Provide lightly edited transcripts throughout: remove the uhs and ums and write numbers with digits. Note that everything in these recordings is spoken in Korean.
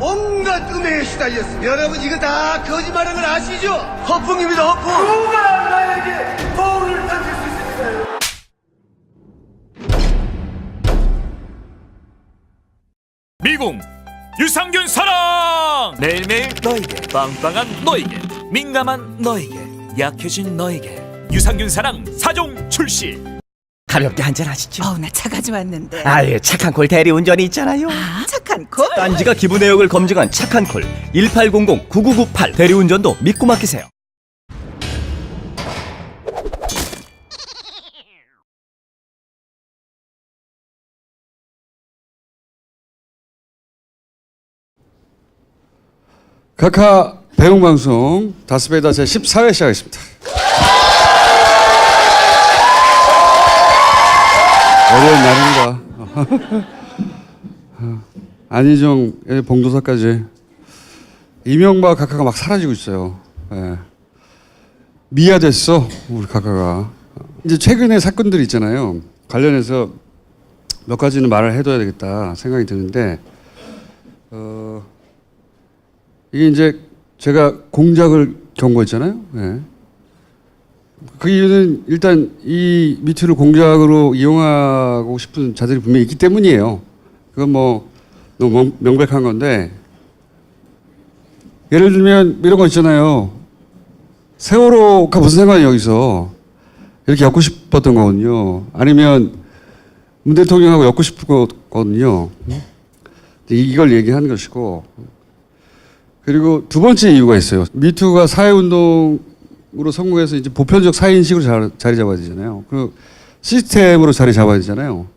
온갖 음해에 시달렸습니다. 여러분 이거 다 거짓말인 걸 아시죠? 허풍입니다, 허풍. 누가 나에게 거울을 던질 수 있을까요? 미궁 유산균 사랑! 매일매일 너에게, 빵빵한 너에게, 민감한 너에게, 약해진 너에게 유산균 사랑 4종 출시. 가볍게 한잔 하시죠. 나 차 가져왔는데. 아예 착한 콜 대리운전이 있잖아요. 착한 콜? 딴지가 기부 내역을 검증한 착한 콜 1800-9998 대리운전도 믿고 맡기세요. 카카 배웅방송 다스베이다 제14회 시작하겠습니다. 어려운 날입니다. 안희정의 봉도사까지 이명박 카카가 막 사라지고 있어요. 예. 미아됐어 우리 카카가. 이제 최근에 사건들이 있잖아요. 관련해서 몇 가지는 말을 해둬야 되겠다 생각이 드는데 이게 이제 제가 공작을 경고했잖아요. 예. 그 이유는 일단 이 미투를 공작으로 이용하고 싶은 자들이 분명히 있기 때문이에요. 그건 뭐 너무 명백한 건데 예를 들면 이런 거 있잖아요. 세월호가 무슨 상관이 여기서 이렇게 엮고 싶었던 거거든요. 아니면 문 대통령하고 엮고 싶은 거거든요. 이걸 얘기하는 것이고 그리고 두 번째 이유가 있어요. 미투가 사회운동으로 성공해서 이제 보편적 사회인식으로 자리 잡아야 되잖아요. 그 시스템으로 자리 잡아야 되잖아요.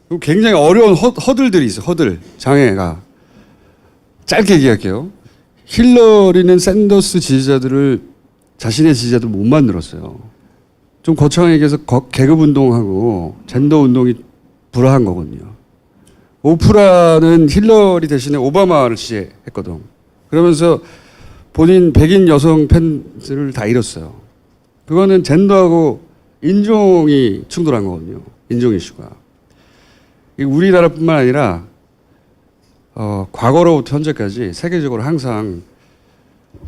그리고 굉장히 어려운 허들들이 있어요. 허들, 장애가. 짧게 얘기할게요. 힐러리는 샌더스 지지자들을 자신의 지지자들 못 만들었어요. 좀 거창하게 얘기해서 계급운동하고 젠더운동이 불화한 거거든요. 오프라는 힐러리 대신에 오바마를 지지했거든. 그러면서 본인 백인 여성 팬들을 다 잃었어요. 그거는 젠더하고 인종이 충돌한 거거든요. 인종 이슈가. 우리나라뿐만 아니라 과거로부터 현재까지 세계적으로 항상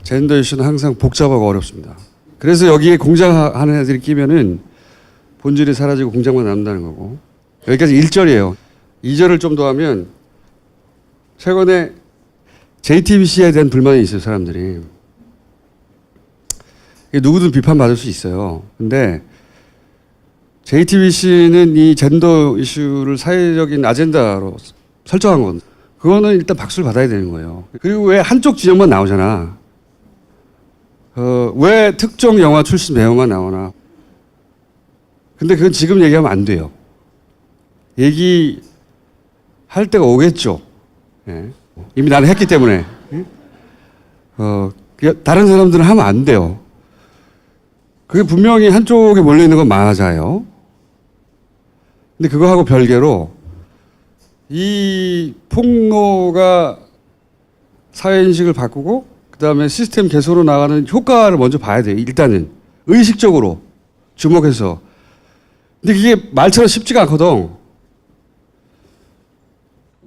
젠더 이슈는 항상 복잡하고 어렵습니다. 그래서 여기에 공작하는 애들이 끼면은 본질이 사라지고 공작만 남는다는 거고. 여기까지 1절이에요. 2절을 좀 더 하면 최근에 JTBC에 대한 불만이 있어요, 사람들이. 누구든 비판받을 수 있어요. 근데 JTBC는 이 젠더 이슈를 사회적인 아젠다로 설정한 건 그거는 일단 박수를 받아야 되는 거예요. 그리고 왜 한쪽 지역만 나오잖아. 왜 특정 영화 출신 배우만 나오나. 근데 그건 지금 얘기하면 안 돼요. 얘기할 때가 오겠죠. 예. 이미 나는 했기 때문에. 다른 사람들은 하면 안 돼요. 그게 분명히 한쪽에 몰려있는 건 맞아요. 근데 그거하고 별개로 이 폭로가 사회인식을 바꾸고 그 다음에 시스템 개선으로 나가는 효과를 먼저 봐야 돼요. 일단은 의식적으로 주목해서. 근데 이게 말처럼 쉽지가 않거든.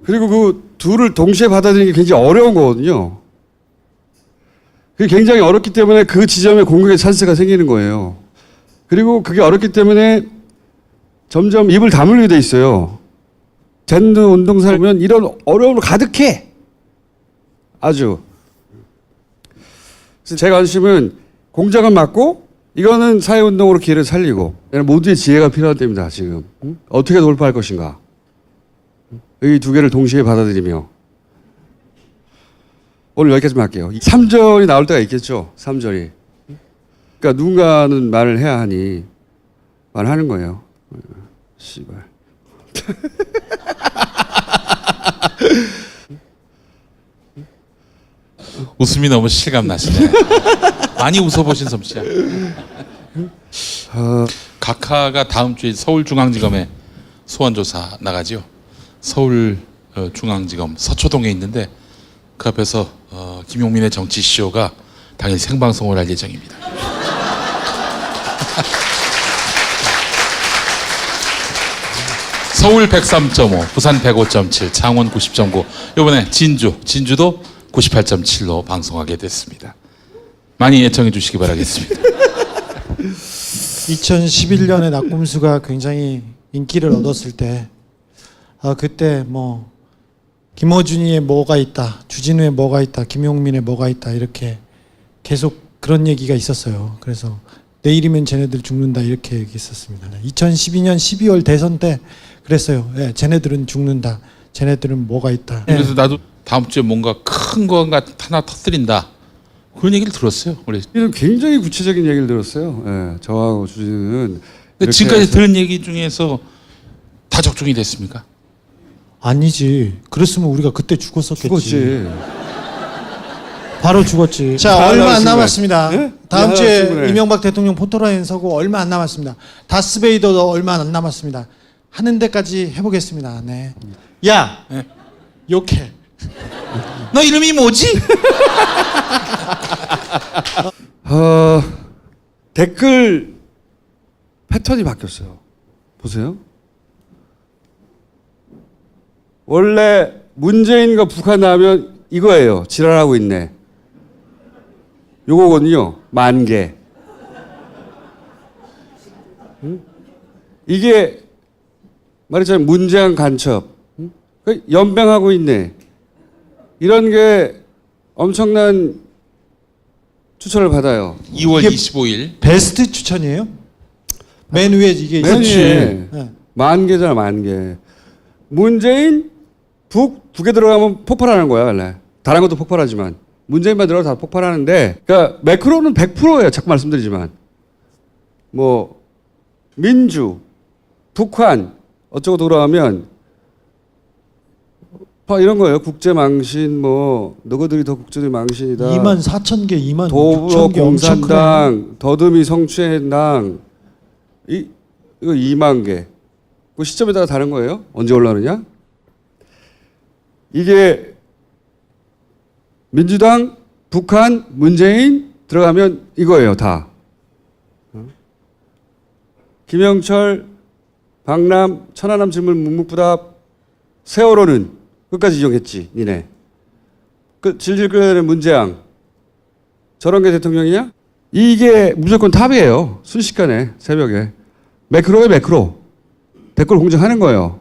그리고 그 둘을 동시에 받아들이는 게 굉장히 어려운 거거든요. 그게 굉장히 어렵기 때문에 그 지점에 공격의 찬스가 생기는 거예요. 그리고 그게 어렵기 때문에 점점 입을 다물게 돼 있어요. 젠더 운동사를 보면 이런 어려움을 가득해. 아주. 그래서 제 관심은 공작은 맞고 이거는 사회운동으로 기회를 살리고 모두의 지혜가 필요한 때입니다. 지금. 어떻게 돌파할 것인가. 이 두 개를 동시에 받아들이며 오늘 여기까지만 할게요. 3절이 나올 때가 있겠죠. 3절이. 그러니까 누군가는 말을 해야 하니 말하는 거예요. 씨발. 웃음이 너무 실감나시네. 많이 웃어보신 솜씨야. 각하가 다음 주에 서울중앙지검에 소환조사 나가지요. 서울중앙지검 서초동에 있는데 그 앞에서 김용민의 정치쇼가 당일 생방송을 할 예정입니다. 서울 103.5, 부산 105.7, 창원 90.9, 이번에 진주도 98.7로 방송하게 됐습니다. 많이 애청해 주시기 바라겠습니다. 2011년에 낙곰수가 굉장히 인기를 얻었을 때 그때 뭐 김어준이의 뭐가 있다, 주진우의 뭐가 있다, 김용민의 뭐가 있다 이렇게 계속 그런 얘기가 있었어요. 그래서 내일이면 쟤네들 죽는다 이렇게 얘기했었습니다. 2012년 12월 대선 때 그랬어요. 예, 쟤네들은 죽는다. 쟤네들은 뭐가 있다. 예. 그래서 나도 다음 주에 뭔가 큰 거 하나 터뜨린다. 그런 얘기를 들었어요. 우리. 이런 굉장히 구체적인 얘기를 들었어요. 예, 저하고 주진우는. 근데 지금까지 들은 얘기 중에서 다 적중이 됐습니까? 아니지. 그랬으면 우리가 그때 죽었었겠지. 죽었지. 바로 죽었지. 자, 다 얼마 안 나왔습니다. 남았습니다. 네? 다음 야, 주에 충분해. 이명박 대통령 포토라인 서고 얼마 안 남았습니다. 다스베이더도 얼마 안 남았습니다. 하는 데까지 해보겠습니다. 네. 야, 네. 욕해. 너 이름이 뭐지? 댓글 패턴이 바뀌었어요. 보세요. 원래 문재인과 북한 나오면 이거예요. 지랄하고 있네. 요거거든요. 10,000개. 응? 이게 말했잖아요. 문재인 간첩. 응? 연병하고 있네. 이런 게 엄청난 추천을 받아요. 2월 이게 25일. 베스트 추천이에요? 맨 위에 이게 맨 있었지. 위에 네. 10,000개잖아, 10,000개. 문재인, 두 개 들어가면 폭발하는 거야, 원래. 다른 것도 폭발하지만. 문재인만 들어가도 다 폭발하는데, 그러니까 매크로는 100%예요, 자꾸 말씀드리지만. 뭐, 민주, 북한, 어쩌고 돌아가면, 이런 거예요. 국제망신, 뭐, 너희들이 더 국제적 망신이다. 24,000개, 26,000개 더불어공산당, 더듬이 성추행당, 이거 20,000개. 그 시점에 따라 다른 거예요. 언제 올라오느냐? 이게 민주당, 북한, 문재인 들어가면 이거예요, 다. 김영철, 박람, 천하람 질문 묵묵부답, 세월호는 끝까지 이용했지, 니네. 질질 끌어야 되는 문재양. 저런 게 대통령이냐? 이게 무조건 탑이에요. 순식간에, 새벽에. 매크로에 매크로. 댓글 공정하는 거예요.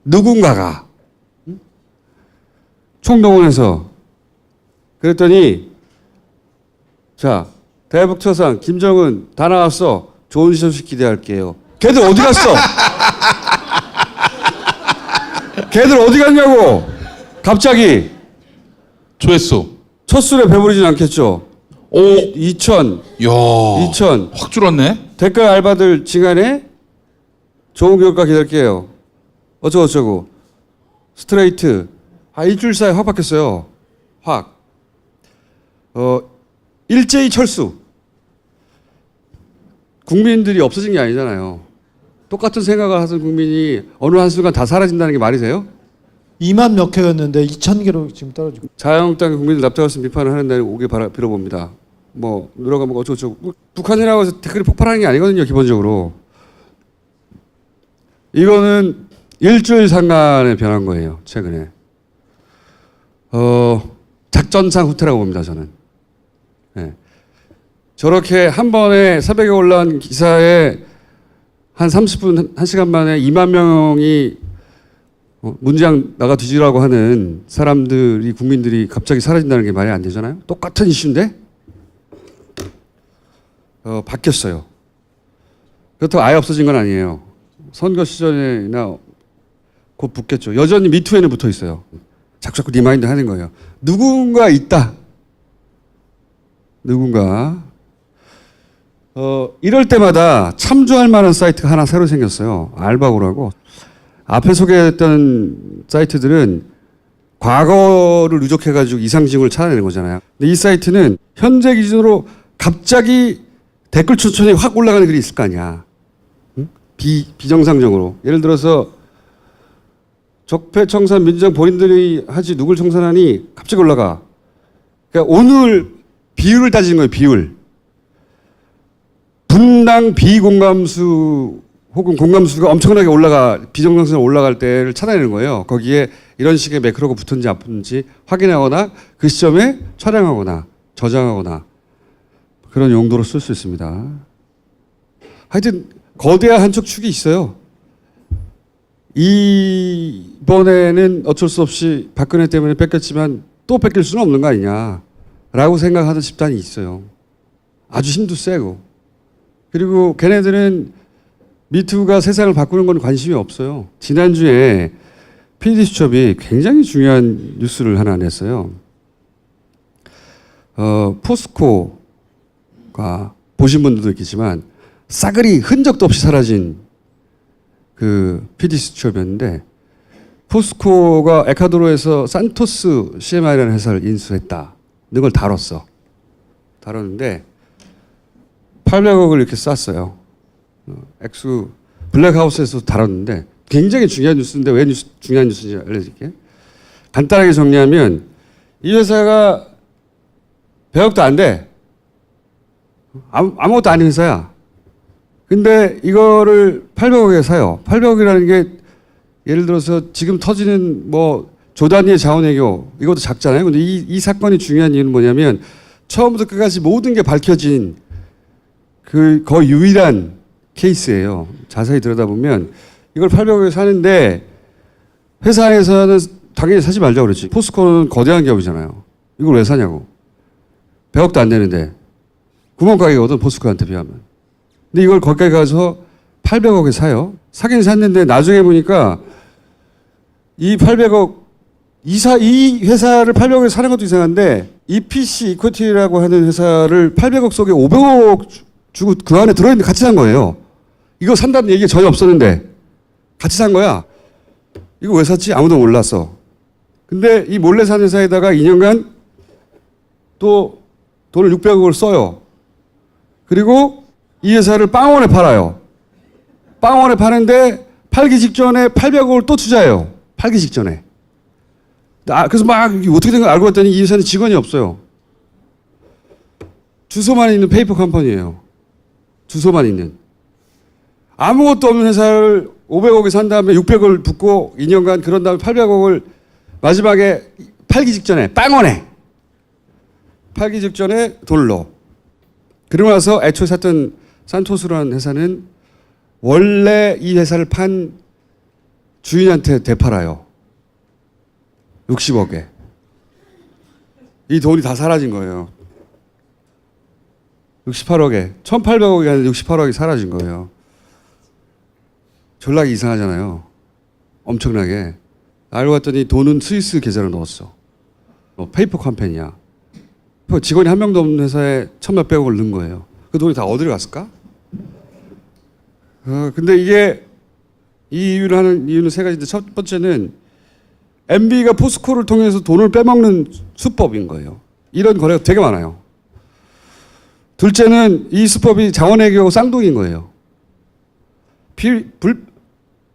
누군가가. 총동원해서. 그랬더니, 자, 대북초상, 김정은 다 나왔어. 좋은 소식 기대할게요. 걔들 어디 갔어? 걔들 어디 갔냐고! 갑자기. 조회수. 첫 술에 배부르진 않겠죠? 오. 2,000. 야. 2,000. 확 줄었네. 댓글 알바들 징하네? 좋은 교육과 기다릴게요. 어쩌고. 스트레이트. 일주일 사이에 확 바뀌었어요. 확. 일제히 철수. 국민들이 없어진 게 아니잖아요. 똑같은 생각을 하던 국민이 어느 한순간 다 사라진다는 게 말이 돼요? 2만 몇 개였는데 2,000개로 지금 떨어지고. 자유한국당의 국민들 납득할 비판을 하는 날이 오길 빌어봅니다. 뭐 누가 뭐 어쩌고 북한이라고 해서 댓글이 폭발하는 게 아니거든요. 기본적으로. 이거는 일주일 상간에 변한 거예요. 최근에. 작전상 후퇴라고 봅니다. 저는. 네. 저렇게 한 번에 새벽에 올라온 기사에 한 30분, 1시간 만에 2만 명이 문재인 나가 뒤지라고 하는 사람들이, 국민들이 갑자기 사라진다는 게 말이 안 되잖아요. 똑같은 이슈인데 바뀌었어요. 그렇다고 아예 없어진 건 아니에요. 선거 시절이나 곧 붙겠죠. 여전히 미투에는 붙어 있어요. 자꾸 리마인드 하는 거예요. 누군가 있다. 누군가. 이럴 때마다 참조할 만한 사이트가 하나 새로 생겼어요. 알바고라고. 앞에 소개했던 사이트들은 과거를 누적해가지고 이상징후를 찾아내는 거잖아요. 근데 이 사이트는 현재 기준으로 갑자기 댓글 추천이 확 올라가는 글이 있을 거 아니야. 응? 비정상적으로. 예를 들어서 적폐청산 민주당 본인들이 하지 누굴 청산하니 갑자기 올라가. 그러니까 오늘 비율을 따지는 거예요. 비율. 분당 비공감수 혹은 공감수가 엄청나게 비정상적으로 올라갈 때를 찾아내는 거예요. 거기에 이런 식의 매크로가 붙은지 안 붙은지 확인하거나 그 시점에 촬영하거나 저장하거나 그런 용도로 쓸 수 있습니다. 하여튼 거대한 한쪽 축이 있어요. 이번에는 어쩔 수 없이 박근혜 때문에 뺏겼지만 또 뺏길 수는 없는 거 아니냐라고 생각하는 집단이 있어요. 아주 힘도 세고. 그리고 걔네들은 미투가 세상을 바꾸는 건 관심이 없어요. 지난주에 PD수첩이 굉장히 중요한 뉴스를 하나 냈어요. 포스코가 보신 분들도 있겠지만 싸그리 흔적도 없이 사라진 그 PD수첩이었는데 포스코가 에콰도르에서 산토스 CMI라는 회사를 인수했다는 걸 다뤘는데 800억을 이렇게 쌌어요. 액수 블랙하우스에서 다뤘는데 굉장히 중요한 뉴스인데 왜 중요한 뉴스인지 알려드릴게요. 간단하게 정리하면 이 회사가 100억도 안 돼. 아무것도 아닌 회사야. 근데 이거를 800억에 사요. 800억이라는 게 예를 들어서 지금 터지는 뭐 조단위의 자원외교 이것도 작잖아요. 근데 이 사건이 중요한 이유는 뭐냐면 처음부터 끝까지 모든 게 밝혀진 그 거의 유일한 케이스예요. 자세히 들여다보면 이걸 800억에 사는데 회사 안에서는 당연히 사지 말자고 그랬지. 포스코는 거대한 기업이잖아요. 이걸 왜 사냐고. 100억도 안 되는데 구멍가게거든 포스코한테 비하면. 근데 이걸 거기까지 가서 800억에 사요. 사긴 샀는데 나중에 보니까 이 800억 이 회사를 800억에 사는 것도 이상한데 EPC 이퀄티라고 하는 회사를 800억 속에 500억 주고 그 안에 들어있는데 같이 산 거예요. 이거 산다는 얘기가 전혀 없었는데 같이 산 거야. 이거 왜 샀지? 아무도 몰랐어. 근데 이 몰래 산 회사에다가 2년간 또 돈을 600억을 써요. 그리고 이 회사를 빵원에 팔아요. 빵원에 파는데 팔기 직전에 800억을 또 투자해요. 팔기 직전에. 그래서 막 어떻게 된 걸 알고 봤더니 이 회사는 직원이 없어요. 주소만 있는 페이퍼 컴퍼니예요. 주소만 있는. 아무것도 없는 회사를 500억에 산 다음에 600억을 붓고 2년간 그런 다음에 800억을 마지막에 팔기 직전에 빵원에 팔기 직전에 돈을 넣어. 그러고 나서 애초에 샀던 산토스라는 회사는 원래 이 회사를 판 주인한테 되팔아요. 60억에. 이 돈이 다 사라진 거예요. 68억에. 1800억이 아니라 68억이 사라진 거예요. 전략이 이상하잖아요. 엄청나게. 알고 봤더니 돈은 스위스 계좌로 넣었어. 페이퍼 컴퍼니야. 직원이 한 명도 없는 회사에 1,몇백억을 넣은 거예요. 그 돈이 다 어디로 갔을까? 근데 이게 이 이유를 하는 이유는 세 가지인데 첫 번째는 MB가 포스코를 통해서 돈을 빼먹는 수법인 거예요. 이런 거래가 되게 많아요. 둘째는 이 수법이 자원외교하고 쌍둥이인 거예요.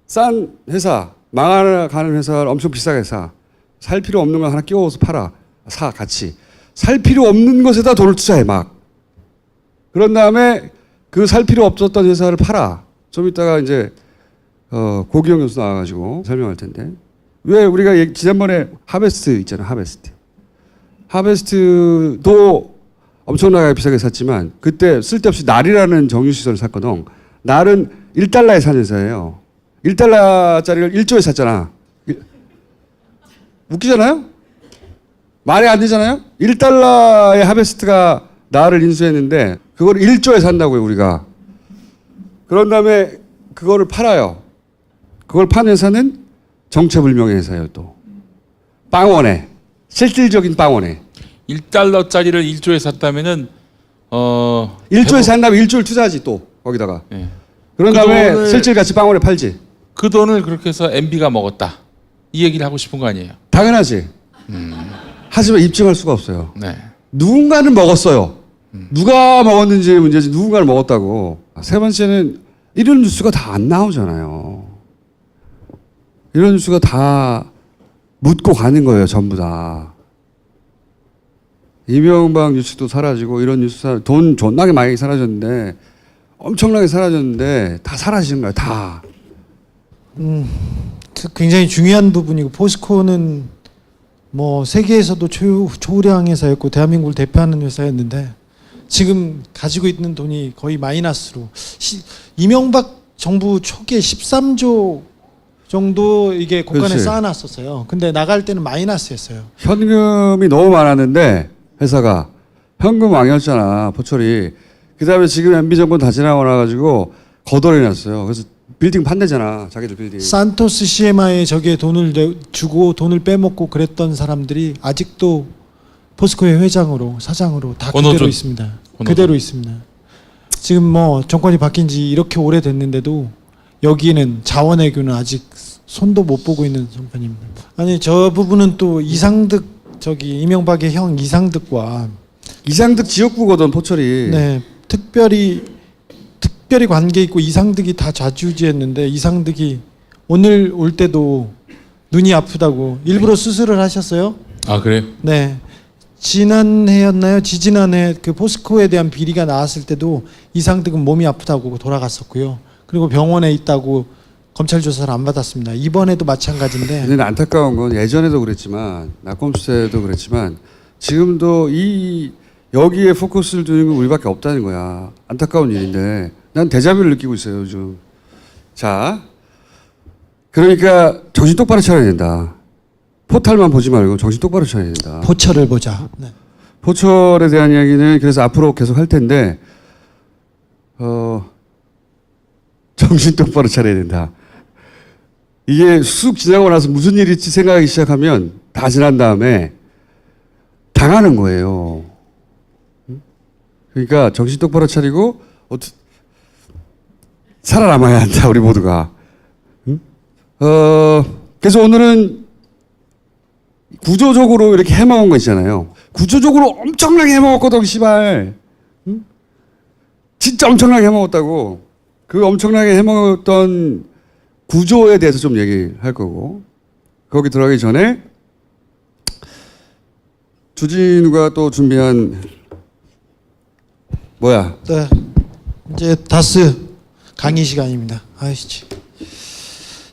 싼 회사, 망하는 회사를 엄청 비싸게 사. 살 필요 없는 걸 하나 끼워서 팔아. 사, 같이. 살 필요 없는 것에다 돈을 투자해, 막. 그런 다음에 그 살 필요 없었던 회사를 팔아. 좀 이따가 이제, 고기영 교수 나와가지고 설명할 텐데. 왜 우리가 지난번에 하베스트 있잖아, 하베스트. 하베스트도 엄청나게 비싸게 샀지만 그때 쓸데없이 날이라는 정유시설을 샀거든. 날은 1달러에 산 회사예요. 1달러짜리를 1조에 샀잖아. 웃기잖아요? 말이 안 되잖아요? 1달러의 하베스트가 날을 인수했는데 그걸 1조에 산다고요, 우리가. 그런 다음에 그거를 팔아요. 그걸 판 회사는 정체불명의 회사예요, 또. 빵원에. 실질적인 빵원에. 1달러짜리를 1조에 샀다면은 1조에 산 다음에 1조를 투자하지 또 거기다가. 네. 그런 그 다음에 돈을- 실질가치 빵원에 팔지. 그 돈을 그렇게 해서 MB가 먹었다. 이 얘기를 하고 싶은 거 아니에요? 당연하지. 하지만 입증할 수가 없어요. 네. 누군가는 먹었어요. 누가 먹었는지 문제지 누군가는 먹었다고. 세 번째는 이런 뉴스가 다 안 나오잖아요. 이런 뉴스가 다 묻고 가는 거예요, 전부 다. 이명박 뉴스도 사라지고 이런 뉴스 돈 존나게 많이 사라졌는데 엄청나게 사라졌는데 다 사라지는 거야. 다. 굉장히 중요한 부분이고 포스코는 뭐 세계에서도 초우량 회사였고 대한민국을 대표하는 회사였는데 지금 가지고 있는 돈이 거의 마이너스로 이명박 정부 초기에 13조 정도 이게 곳간에 그렇지. 쌓아놨었어요. 근데 나갈 때는 마이너스였어요. 현금이 너무 많았는데 회사가 현금왕이었잖아. 포철이. 그다음에 지금 MB 정권 다 지나고 나가지고 거덜해놨어요. 그래서 빌딩 판대잖아. 자기들 빌딩. 산토스 CMI에 저기에 돈을 주고 돈을 빼먹고 그랬던 사람들이 아직도 포스코의 회장으로 사장으로 다 그대로 권호준. 있습니다. 권호준. 그대로 있습니다. 지금 뭐 정권이 바뀐 지 이렇게 오래됐는데도 여기에는 자원외교는 아직 손도 못 보고 있는 정권입니다. 아니 저 부분은 또 이상득 저기 이명박의 형 이상득과 이상득 지역구거든 포철이. 네 특별히 관계 있고 이상득이 다 좌지우지했는데 이상득이 오늘 올 때도 눈이 아프다고 일부러 수술을 하셨어요. 아 그래요? 네. 지난해였나요? 지지난해 그 포스코에 대한 비리가 나왔을 때도 이상득은 몸이 아프다고 돌아갔었고요. 그리고 병원에 있다고 검찰 조사를 안 받았습니다. 이번에도 마찬가지인데. 근데 안타까운 건 예전에도 그랬지만 낙검수 때도 그랬지만 지금도 여기에 포커스를 두는 건 우리밖에 없다는 거야. 안타까운 일인데 난 데자뷰를 느끼고 있어요 요즘. 자, 그러니까 정신 똑바로 차려야 된다. 포탈만 보지 말고 정신 똑바로 차려야 된다. 포철을 보자. 네. 포철에 대한 이야기는 그래서 앞으로 계속 할 텐데 정신 똑바로 차려야 된다. 이게 쑥 지나고 나서 무슨 일이 있지 생각하기 시작하면 다 지난 다음에 당하는 거예요. 그러니까 정신 똑바로 차리고 살아남아야 한다 우리 모두가. 그래서 오늘은 구조적으로 이렇게 해먹은 거 있잖아요. 구조적으로 엄청나게 해먹었거든 씨발. 응? 진짜 엄청나게 해먹었다고. 그 엄청나게 해먹었던 구조에 대해서 좀 얘기할 거고 거기 들어가기 전에 주진우가 또 준비한 뭐야? 네. 이제 다스 강의 시간입니다. 아이씨.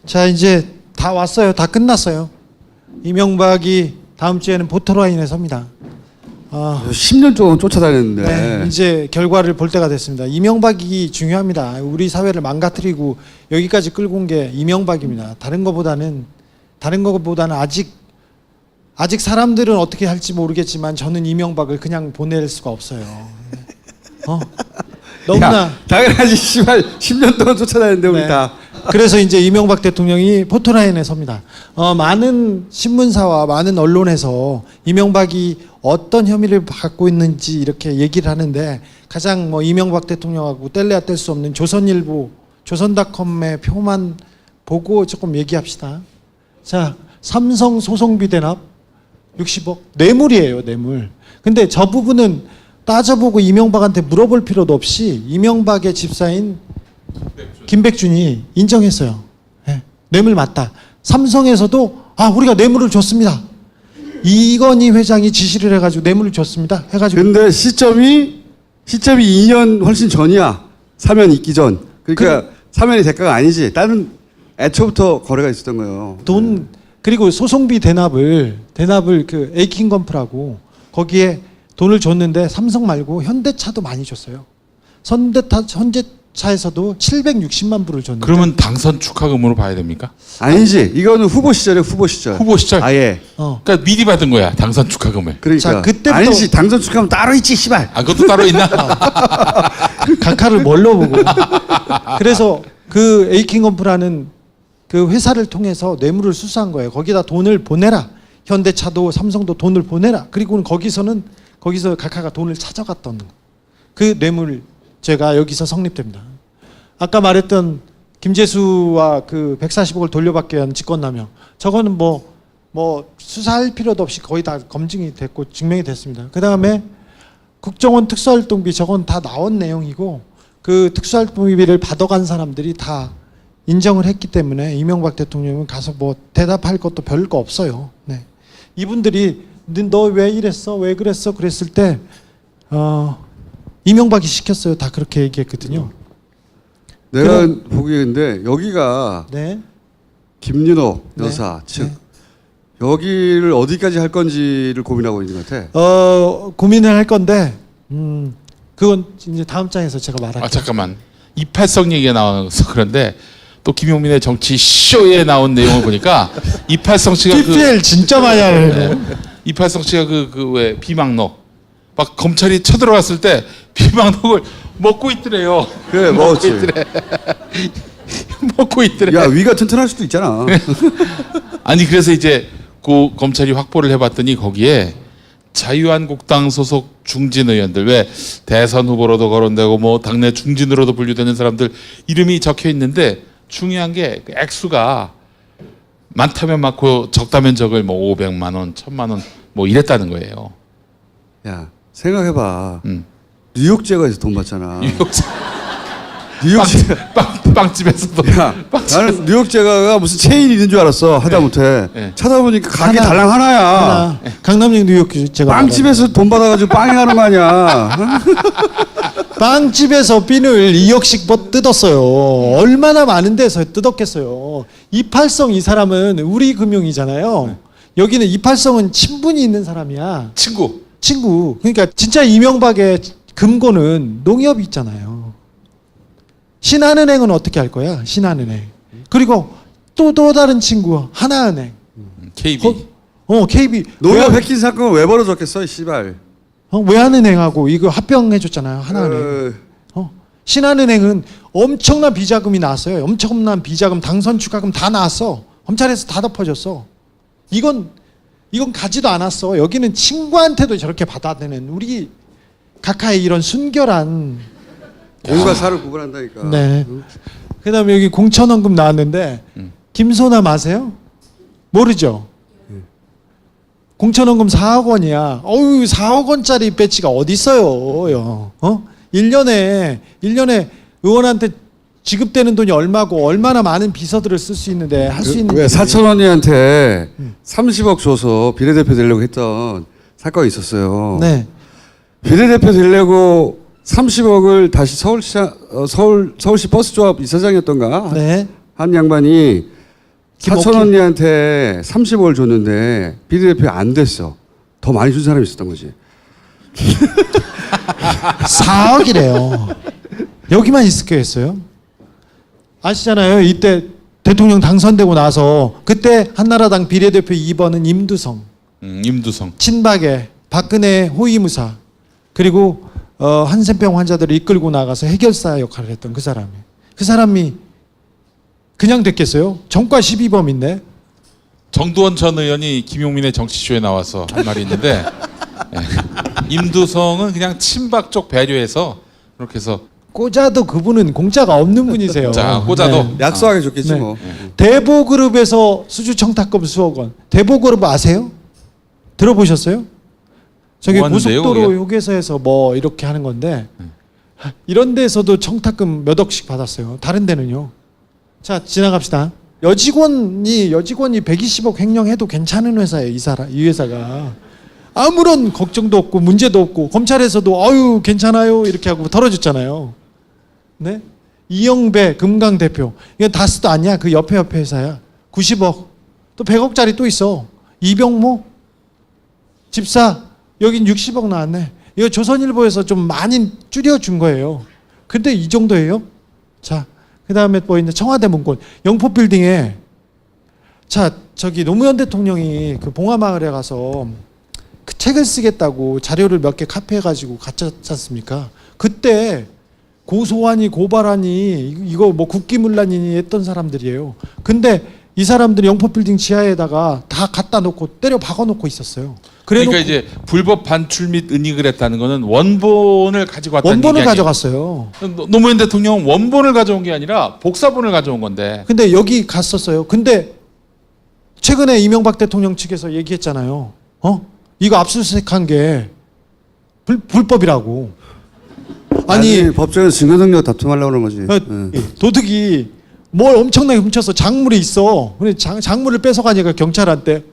자 이제 다 왔어요. 다 끝났어요. 이명박이 다음 주에는 포토라인에 섭니다. 10년 동안 쫓아다녔는데 네, 이제 결과를 볼 때가 됐습니다. 이명박이 중요합니다. 우리 사회를 망가뜨리고 여기까지 끌고 온 게 이명박입니다. 다른 것보다는 아직 사람들은 어떻게 할지 모르겠지만 저는 이명박을 그냥 보낼 수가 없어요. 너무나 야, 당연하지 씨발 10년 동안 쫓아다녔는데 우리 네. 다. 그래서 이제 이명박 대통령이 포토라인에 섭니다. 많은 신문사와 많은 언론에서 이명박이 어떤 혐의를 받고 있는지 이렇게 얘기를 하는데 가장 뭐 이명박 대통령하고 뗄래야 뗄 수 없는 조선일보, 조선닷컴의 표만 보고 조금 얘기합시다. 자, 삼성 소송비 대납 60억 뇌물이에요, 뇌물. 근데 저 부분은 따져보고 이명박한테 물어볼 필요도 없이 이명박의 집사인 김백준이 인정했어요. 네, 뇌물 맞다. 삼성에서도 우리가 뇌물을 줬습니다. 이건희 회장이 지시를 해가지고 뇌물을 줬습니다. 해가지고 근데 시점이 2년 훨씬 전이야. 사면 있기 전. 그러니까 사면이 대가가 아니지. 다른 애초부터 거래가 있었던 거예요. 그리고 소송비 대납을 그 에이킹건프라고 거기에 돈을 줬는데 삼성 말고 현대차도 많이 줬어요. 현대차에서도 760만 불을 줬는데. 그러면 당선 축하금으로 봐야 됩니까? 아니지. 이거는 후보 시절이에요. 후보 시절. 후보 시절? 아예. 그러니까 미리 받은 거야 당선 축하금을. 그러니까. 자, 그때부터- 아니지. 당선 축하면 따로 있지 씨발. 아 그것도 따로 있나? 각하를 뭘로 보고. 그래서 그 에이킹건프라는 그 회사를 통해서 뇌물을 수수한 거예요. 거기다 돈을 보내라. 현대차도 삼성도 돈을 보내라. 그리고는 거기서 각하가 돈을 찾아갔던 그 뇌물죄가 여기서 성립됩니다. 아까 말했던 김재수와 그 140억을 돌려받기 위한 직권남용. 저거는 뭐 수사할 필요도 없이 거의 다 검증이 됐고 증명이 됐습니다. 그 다음에 국정원 특수활동비 저건 다 나온 내용이고 그 특수활동비를 받아간 사람들이 다 인정을 했기 때문에 이명박 대통령은 가서 뭐 대답할 것도 별거 없어요. 네. 이분들이 너 왜 이랬어? 왜 그랬어? 그랬을 때 이명박이 시켰어요. 다 그렇게 얘기했거든요. 내가 보기인데 여기가 네. 김윤호 네. 여사 측 네. 여기를 어디까지 할 건지를 고민하고 있는 것 같아. 고민을 할 건데 그건 이제 다음 장에서 제가 말할게요. 아 잠깐만 이팔성 얘기가 나와서 그런데 또 김용민의 정치 쇼에 나온 내용을 보니까 이팔성 씨가 PPL 진짜 많이 하네. 이팔성 씨가 그 왜 비망록 막 검찰이 쳐들어갔을 때 비망록을 먹고 있더래요. 그래 먹었지. 먹고 있더래. 야 위가 튼튼할 수도 있잖아. 아니 그래서 이제 그 검찰이 확보를 해봤더니 거기에 자유한국당 소속 중진 의원들 왜 대선 후보로도 거론되고 뭐 당내 중진으로도 분류되는 사람들 이름이 적혀 있는데 중요한 게그 액수가 많다면 많고 적다면 적을 뭐 500만 원, 1000만 원 뭐 이랬다는 거예요. 야 생각해봐. 음. 뉴욕제가 돈 받잖아. 뉴욕제 뉴욕제. 빵집에서도 야 나는 뉴욕제가가 무슨 체인이 있는 줄 알았어 하다못해 네. 찾아보니까 가게 하나. 달랑 하나야. 하나. 강남역 뉴욕 제가 빵집에서 돈 받아가지고 빵이 하는 거 아니야. 빵집에서 핀을 2억씩 뜯었어요. 얼마나 많은 데서 뜯었겠어요. 이팔성 이 사람은 우리 금융이잖아요. 여기는 이팔성은 친분이 있는 사람이야. 친구. 그러니까 진짜 이명박의 금고는 농협이 있잖아요. 신한은행은 어떻게 할 거야? 신한은행. 그리고 또 다른 친구 하나은행. KB KB. 농협 해킹 사건은 왜 벌어졌겠어, 씨발. 외환은행하고 이거 합병해줬잖아요. 하나은행. 신한은행은 엄청난 비자금이 나왔어요. 엄청난 비자금, 당선 추가금 다 나왔어. 검찰에서 다 덮어줬어. 이건 가지도 않았어. 여기는 친구한테도 저렇게 받아내는 우리 각하의 이런 순결한. 공과 사를 구분한다니까. 네. 그다음에 여기 공천원금 나왔는데 김소남 아세요? 모르죠. 공천원금 4억 원이야. 어유 4억 원짜리 배지가 어디 있어요? 1년에 의원한테 지급되는 돈이 얼마고 얼마나 많은 비서들을 쓸 수 있는데 할 수 있는 왜 사천원이한테 30억 줘서 비례대표 되려고 했던 사건이 있었어요. 네. 비례대표 되려고 30억을 다시 서울시 버스조합 이사장이었던가 네. 한 양반이 김옥희. 사천 언니한테 30억을 줬는데 비례대표 안 됐어. 더 많이 준 사람이 있었던 거지. 4억이래요. 여기만 있을 거였어요. 아시잖아요. 이때 대통령 당선되고 나서 그때 한나라당 비례대표 2번은 임두성. 임두성. 친박의 박근혜 호위무사. 그리고 한센병 환자들을 이끌고 나가서 해결사 역할을 했던 그 사람이. 그 사람이 그냥 됐겠어요? 정과 12범인데. 정두원 전 의원이 김용민의 정치쇼에 나와서 한 말이 있는데 임두성은 그냥 친박 쪽 배려해서 그렇게 해서 꽂아도 그분은 공짜가 없는 분이세요. 자, 꽂아도. 네. 약속하게 줬겠지 네. 뭐. 대보그룹에서 수주 청탁금 수억 원. 대보그룹 아세요? 들어보셨어요? 저기 뭐 하는데요, 고속도로 그게? 휴게소에서 뭐 이렇게 하는 건데 이런 데서도 청탁금 몇 억씩 받았어요. 다른 데는요. 자, 지나갑시다. 여직원이 120억 횡령해도 괜찮은 회사예요. 이 회사가 아무런 걱정도 없고 문제도 없고 검찰에서도 아유 괜찮아요 이렇게 하고 털어줬잖아요. 네? 이영배 금강 대표 이건 다스도 아니야. 그 옆에 회사야. 90억 또 100억짜리 또 있어. 이병모 집사 여긴 60억 나왔네. 이거 조선일보에서 좀 많이 줄여준 거예요. 근데 이 정도예요. 자, 그 다음에 뭐 있는 청와대 문건 영포빌딩에 자 저기 노무현 대통령이 그 봉화마을에 가서 그 책을 쓰겠다고 자료를 몇 개 카피해가지고 갖지 않습니까? 그때 고소하니 고발하니 이거 뭐 국기문란이니 했던 사람들이에요. 근데 이 사람들이 영포빌딩 지하에다가 다 갖다 놓고 때려 박아놓고 있었어요. 그러니까 이제 불법 반출 및 은닉을 했다는 거는 원본을 가지고 왔다는 원본을 얘기 아니에요? 가져갔어요. 노무현 대통령은 원본을 가져온 게 아니라 복사본을 가져온 건데. 근데 여기 갔었어요. 근데 최근에 이명박 대통령 측에서 얘기했잖아요. 이거 압수수색한 게 불법이라고. 아니 법정에서 증거능력 다툼하려고 그러는 거지. 도둑이 뭘 엄청나게 훔쳐서 작물이 있어. 근데 작물을 뺏어가니까 경찰한테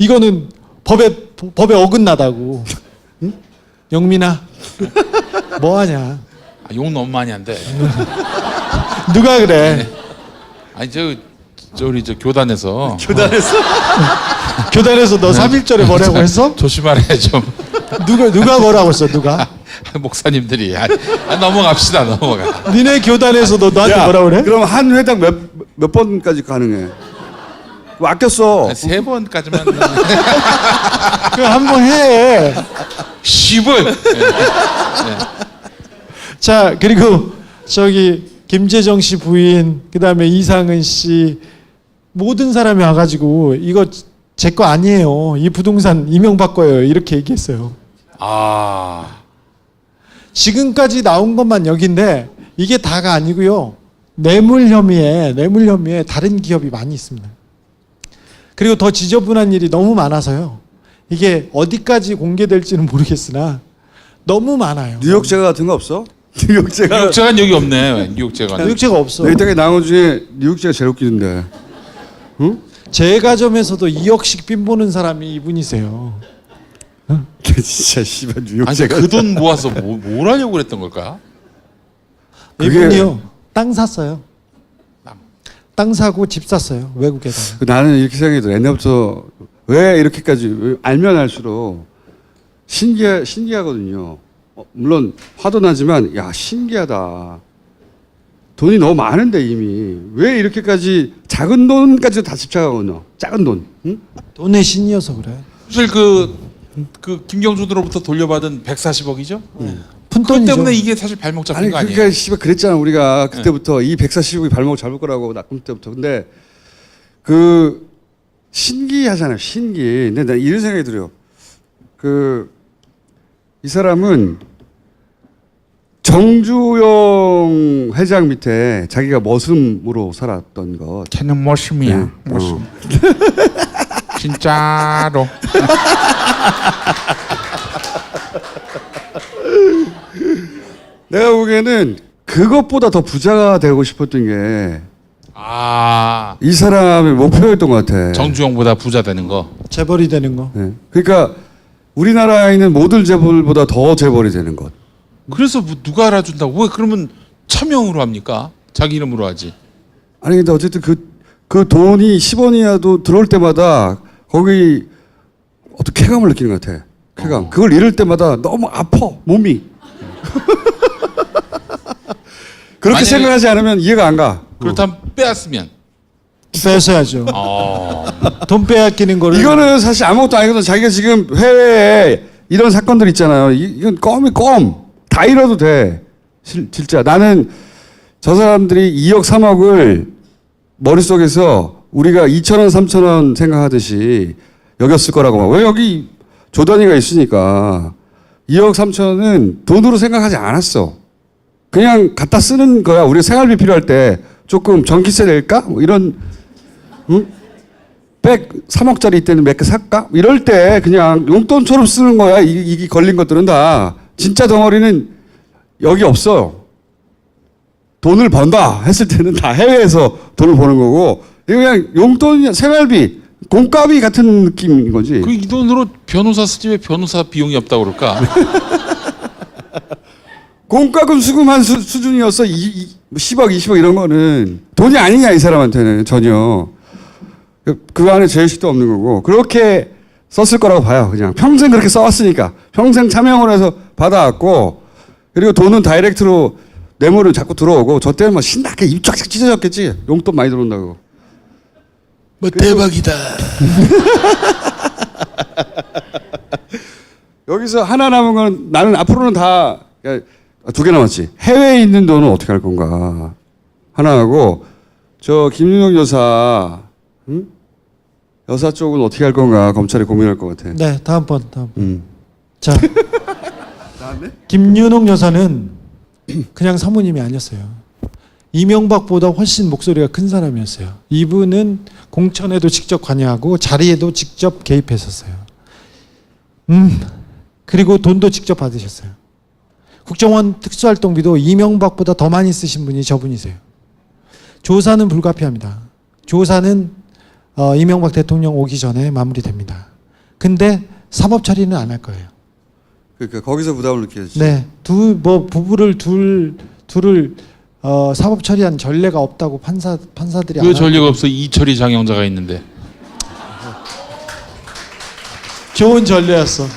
이거는 법에 어긋나다고. 응? 영민아 뭐 하냐? 아, 욕 너무 많이 한대. 누가 그래? 아니 저 우리 저 교단에서 교단에서 너 3.1절에 뭐라고 했어? 조심하래 좀. 누가 뭐라고 했어? 누가? 목사님들이 넘어갑시다 넘어가. 니네 교단에서도 너한테 뭐라 그래? 그럼 한 회당 몇 번까지 가능해? 뭐 아꼈어. 3번까지만. 그 한번 해. 10을. 자, 그리고 저기 김재정 씨 부인, 그다음에 이상은 씨 모든 사람이 와가지고 이거 제 거 아니에요. 이 부동산 이명박 거예요. 이렇게 얘기했어요. 아. 지금까지 나온 것만 여기인데 이게 다가 아니고요. 뇌물 혐의에 다른 기업이 많이 있습니다. 그리고 더 지저분한 일이 너무 많아서요. 이게 어디까지 공개될지는 모르겠으나 너무 많아요. 뉴욕제가 같은 거 없어? 뉴욕제가 뉴욕제가 여기 없네. 뉴욕제가. 뉴욕제가 없어. 내 땅에 나온 중에 뉴욕제가 제일 웃기는데. 응? 제 가점에서도 2억씩 빈 보는 사람이 이분이세요. 진짜 씨발 아니 뉴욕제가. 그 돈 모아서 뭘 하려고 그랬던 걸까? 그게- 이분이요. 땅 샀어요. 땅 사고 집 샀어요. 외국에다가. 나는 이렇게 생각이 들어. 옛날부터 왜 이렇게까지 왜 알면 알수록 신기하거든요. 물론 화도 나지만 야 신기하다. 돈이 너무 많은데 이미 왜 이렇게까지 작은 돈까지도 다 집착하거든요. 작은 돈. 응? 돈의 신이어서 그래. 사실 그 김경준으로부터 돌려받은 140억이죠? 푼 그것 돈이죠. 때문에 이게 사실 발목 잡힌 아니 거 아니에요? 그러니까 씨발 그랬잖아 우리가 그때부터 이 140억이 발목 잡을 거라고 낙금 때부터. 근데 그 신기하잖아요. 신기. 근데 나 이런 생각이 들어요. 이 사람은 정주영 회장 밑에 자기가 머슴으로 살았던 것. 걔는 머슴이야. 네. 머슴. 진짜로. 내가 보기에는 그것보다 더 부자가 되고 싶었던 게 이 아 사람의 목표였던 것 같아. 정주영보다 부자 되는 거. 재벌이 되는 거. 네. 그러니까 우리나라에 있는 모든 재벌보다 더 재벌이 되는 것. 그래서 뭐 누가 알아준다고? 왜 그러면 차명으로 합니까? 자기 이름으로 하지. 아니 근데 어쨌든 그 돈이 10원이라도 들어올 때마다 거기 어떤 쾌감을 느끼는 것 같아. 쾌감. 그걸 잃을 때마다 너무 아파 몸이. 그렇게 만약에- 생각하지 않으면 이해가 안 가. 그렇다면 빼앗으면. 뺏어야죠. 돈 빼앗기는 거를. 이거는 사실 아무것도 아니거든. 자기가 지금 해외에 이런 사건들 있잖아요. 이건 껌이 껌. 다 잃어도 돼. 진짜 나는 저 사람들이 2억 3억을 머릿속에서 우리가 2,000원 3,000원 생각하듯이 여겼을 거라고 봐. 왜 여기 조단위가 있으니까 2억 3천은 돈으로 생각하지 않았어. 그냥 갖다 쓰는 거야. 우리 생활비 필요할 때 조금 전기세 낼까? 뭐 이런 응? 3억짜리 이때는 몇 개 살까? 이럴 때 그냥 용돈처럼 쓰는 거야. 이게 걸린 것들은 다. 진짜 덩어리는 여기 없어요. 돈을 번다 했을 때는 다 해외에서 돈을 버는 거고 이거 그냥 용돈, 생활비, 공과비 같은 느낌인 거지. 그 이 돈으로 변호사 쓰지 왜 변호사 비용이 없다고 그럴까? 공과금 수금한 수준이었어. 10억, 20억 이런 거는 돈이 아니냐 이 사람한테는 전혀. 그 안에 죄의식도 없는 거고 그렇게 썼을 거라고 봐요. 그냥 평생 그렇게 써왔으니까 평생 차명을 해서 받아왔고 그리고 돈은 다이렉트로 뇌물은 자꾸 들어오고 저 때는 뭐 신나게 입 쫙쫙 찢어졌겠지. 용돈 많이 들어온다고. 뭐 대박이다. 여기서 하나 남은 건 나는 앞으로는 다 두 개 남았지. 해외에 있는 돈은 어떻게 할 건가 하나 하고 저 김윤영 여사 응? 여사 쪽은 어떻게 할 건가 검찰이 고민할 것 같아. 네, 다음번. 자, 김윤옥 여사는 그냥 사모님이 아니었어요. 이명박보다 훨씬 목소리가 큰 사람이었어요. 이분은 공천에도 직접 관여하고 자리에도 직접 개입했었어요. 그리고 돈도 직접 받으셨어요. 국정원 특수활동비도 이명박보다 더 많이 쓰신 분이 저분이세요. 조사는 불가피합니다. 조사는 이명박 대통령 오기 전에 마무리됩니다. 근데 사법 처리는 안 할 거예요. 그러니까 거기서 부담을 느끼지. 네, 부부를 둘을 사법 처리한 전례가 없다고 판사들이 왜 전례가 없어? 이철이 장영자가 있는데. 좋은 전례였어. 에?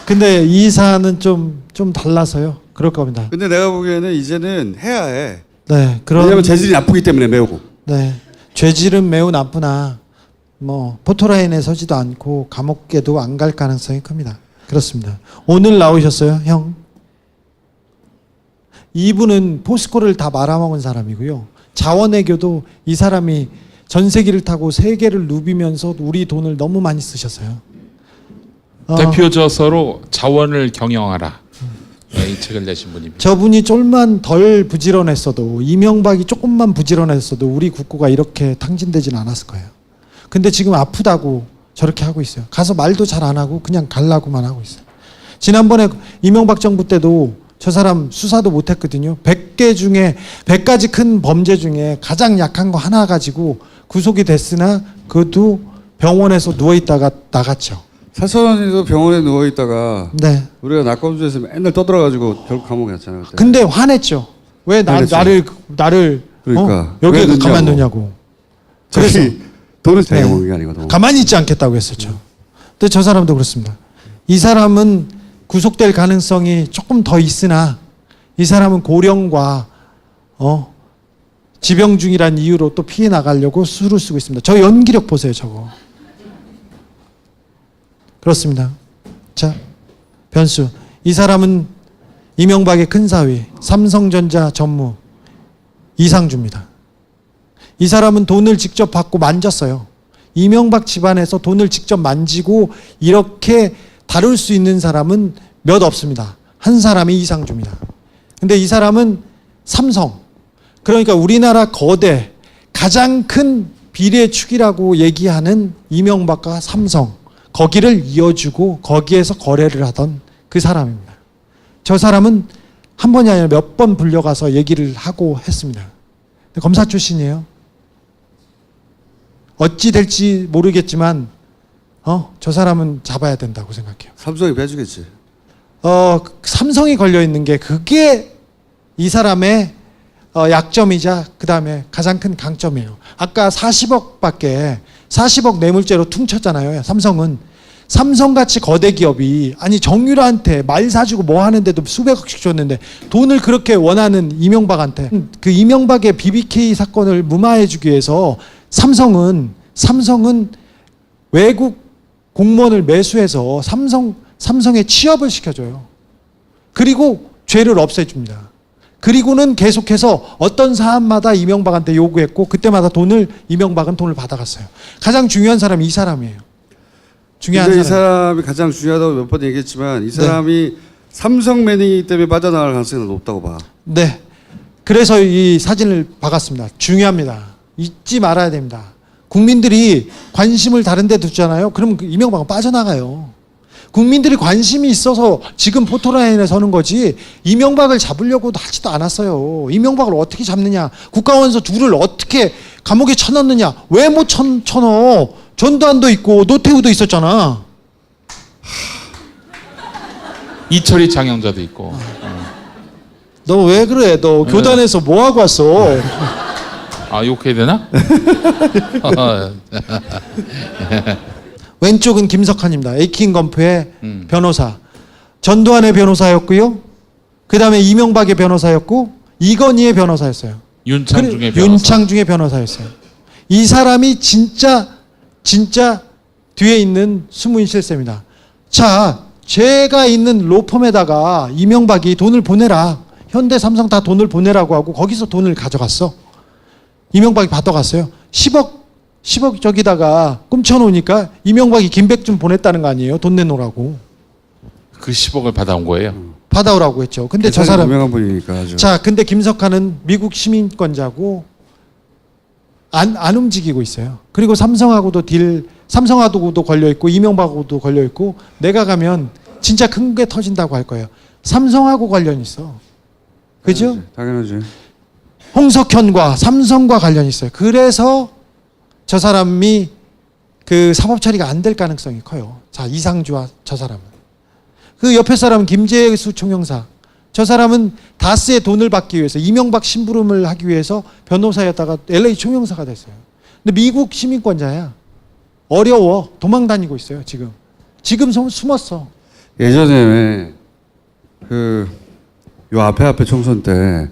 근데 이 사안은 좀 달라서요. 그럴 겁니다. 근데 내가 보기에는 이제는 해야 해. 네, 왜냐면 재질이 나쁘기 때문에 매우. 네, 죄질은 매우 나쁘나 뭐 포토라인에 서지도 않고 감옥에도 안 갈 가능성이 큽니다. 그렇습니다. 오늘 나오셨어요, 형? 이분은 포스코를 다 말아먹은 사람이고요. 자원외교도 이 사람이 전세기를 타고 세계를 누비면서 우리 돈을 너무 많이 쓰셨어요. 대표 저서로 자원을 경영하라. 네, 이 책을 내신 분입니다. 저분이 좀만 덜 부지런했어도, 이명박이 조금만 부지런했어도 우리 국고가 이렇게 탕진되지는 않았을 거예요. 근데 지금 아프다고 저렇게 하고 있어요. 가서 말도 잘 안 하고 그냥 갈라고만 하고 있어요. 지난번에 이명박 정부 때도 저 사람 수사도 못 했거든요. 100개 중에 100가지 큰 범죄 중에 가장 약한 거 하나 가지고 구속이 됐으나 그것도 병원에서 누워 있다가 나갔죠. 사선이도 병원에 누워 있다가 네. 우리가 낙검수에서 맨날 떠들어가지고 결국 감옥에 갔잖아요. 그때. 근데 화냈죠. 왜 화냈어요. 나를 그러니까. 여기에 왜 가만두냐고. 그래서 저기 돈을 자기가 네. 먹는 게 아니거든. 가만히 있지 않겠다고 했었죠. 근데 저 사람도 그렇습니다. 이 사람은 구속될 가능성이 조금 더 있으나 이 사람은 고령과 지병 중이란 이유로 또 피해 나가려고 수를 쓰고 있습니다. 저 연기력 보세요, 저거. 그렇습니다. 자, 변수. 이 사람은 이명박의 큰 사위, 삼성전자 전무 이상주입니다. 이 사람은 돈을 직접 받고 만졌어요. 이명박 집안에서 돈을 직접 만지고 이렇게 다룰 수 있는 사람은 몇 없습니다. 한 사람이 이상주입니다. 근데 이 사람은 삼성, 그러니까 우리나라 거대 가장 큰 비례축이라고 얘기하는 이명박과 삼성, 거기를 이어주고 거기에서 거래를 하던 그 사람입니다. 저 사람은 한 번이 아니라 몇 번 불려가서 얘기를 하고 했습니다. 검사 출신이에요. 어찌 될지 모르겠지만 저 사람은 잡아야 된다고 생각해요. 삼성이 빼주겠지. 삼성이 걸려 있는 게 그게 이 사람의 약점이자 그 다음에 가장 큰 강점이에요. 아까 40억 뇌물죄로 퉁쳤잖아요. 삼성같이 거대 기업이 아니 정유라한테 말 사주고 뭐 하는데도 수백억씩 줬는데 돈을 그렇게 원하는 이명박한테 그 이명박의 BBK 사건을 무마해주기 위해서 삼성은 외국 공무원을 매수해서 삼성에 취업을 시켜줘요. 그리고 죄를 없애줍니다. 그리고는 계속해서 어떤 사안마다 이명박한테 요구했고 그때마다 이명박은 돈을 받아갔어요. 가장 중요한 사람이 이 사람이에요. 중요한 근데 이 사람. 사람이 가장 중요하다고 몇 번 얘기했지만 이 사람이 삼성 매니기 때문에 빠져나갈 가능성이 높다고 봐. 네. 그래서 이 사진을 박았습니다. 중요합니다. 잊지 말아야 됩니다. 국민들이 관심을 다른 데 두잖아요. 그럼 이명박은 빠져나가요. 국민들이 관심이 있어서 지금 포토라인에 서는 거지 이명박을 잡으려고 하지도 않았어요. 이명박을 어떻게 잡느냐, 국가원수 둘을 어떻게 감옥에 쳐넣느냐. 왜 못 쳐넣어? 전두환도 있고 노태우도 있었잖아. 이철이 장영자도 있고. 너 왜 그래? 너 교단에서 뭐 하고 왔어? 아, 욕해야 되나? 왼쪽은 김석환입니다. 에이킹 건프의 변호사. 전두환의 변호사였고요. 그 다음에 이명박의 변호사였고 이건희의 변호사였어요. 윤창중의 변호사. 윤창중의 변호사였어요. 이 사람이 진짜 뒤에 있는 숨은 실세입니다. 자, 제가 있는 로펌에다가 이명박이 돈을 보내라. 현대 삼성 다 돈을 보내라고 하고 거기서 돈을 가져갔어. 이명박이 받아갔어요. 10억 저기다가 꿈쳐놓으니까 이명박이 김백준 보냈다는 거 아니에요? 돈 내놓으라고. 그 10억을 받아온 거예요. 받아오라고 했죠. 근데 저 사람 유명한 분이니까 아주. 자, 근데 김석환은 미국 시민권자고 안 움직이고 있어요. 그리고 삼성하고도 걸려 있고 이명박하고도 걸려 있고 내가 가면 진짜 큰 게 터진다고 할 거예요. 삼성하고 관련 있어. 그죠? 당연하지. 홍석현과 삼성과 관련이 있어요. 그래서 저 사람이 그 사법 처리가 안 될 가능성이 커요. 자, 이상주와 저 사람은. 그 옆에 사람은 김재수 총영사. 저 사람은 다스의 돈을 받기 위해서 이명박 심부름을 하기 위해서 변호사였다가 LA 총영사가 됐어요. 근데 미국 시민권자야. 어려워. 도망 다니고 있어요, 지금. 지금 숨었어. 예전에 요 앞에 총선 때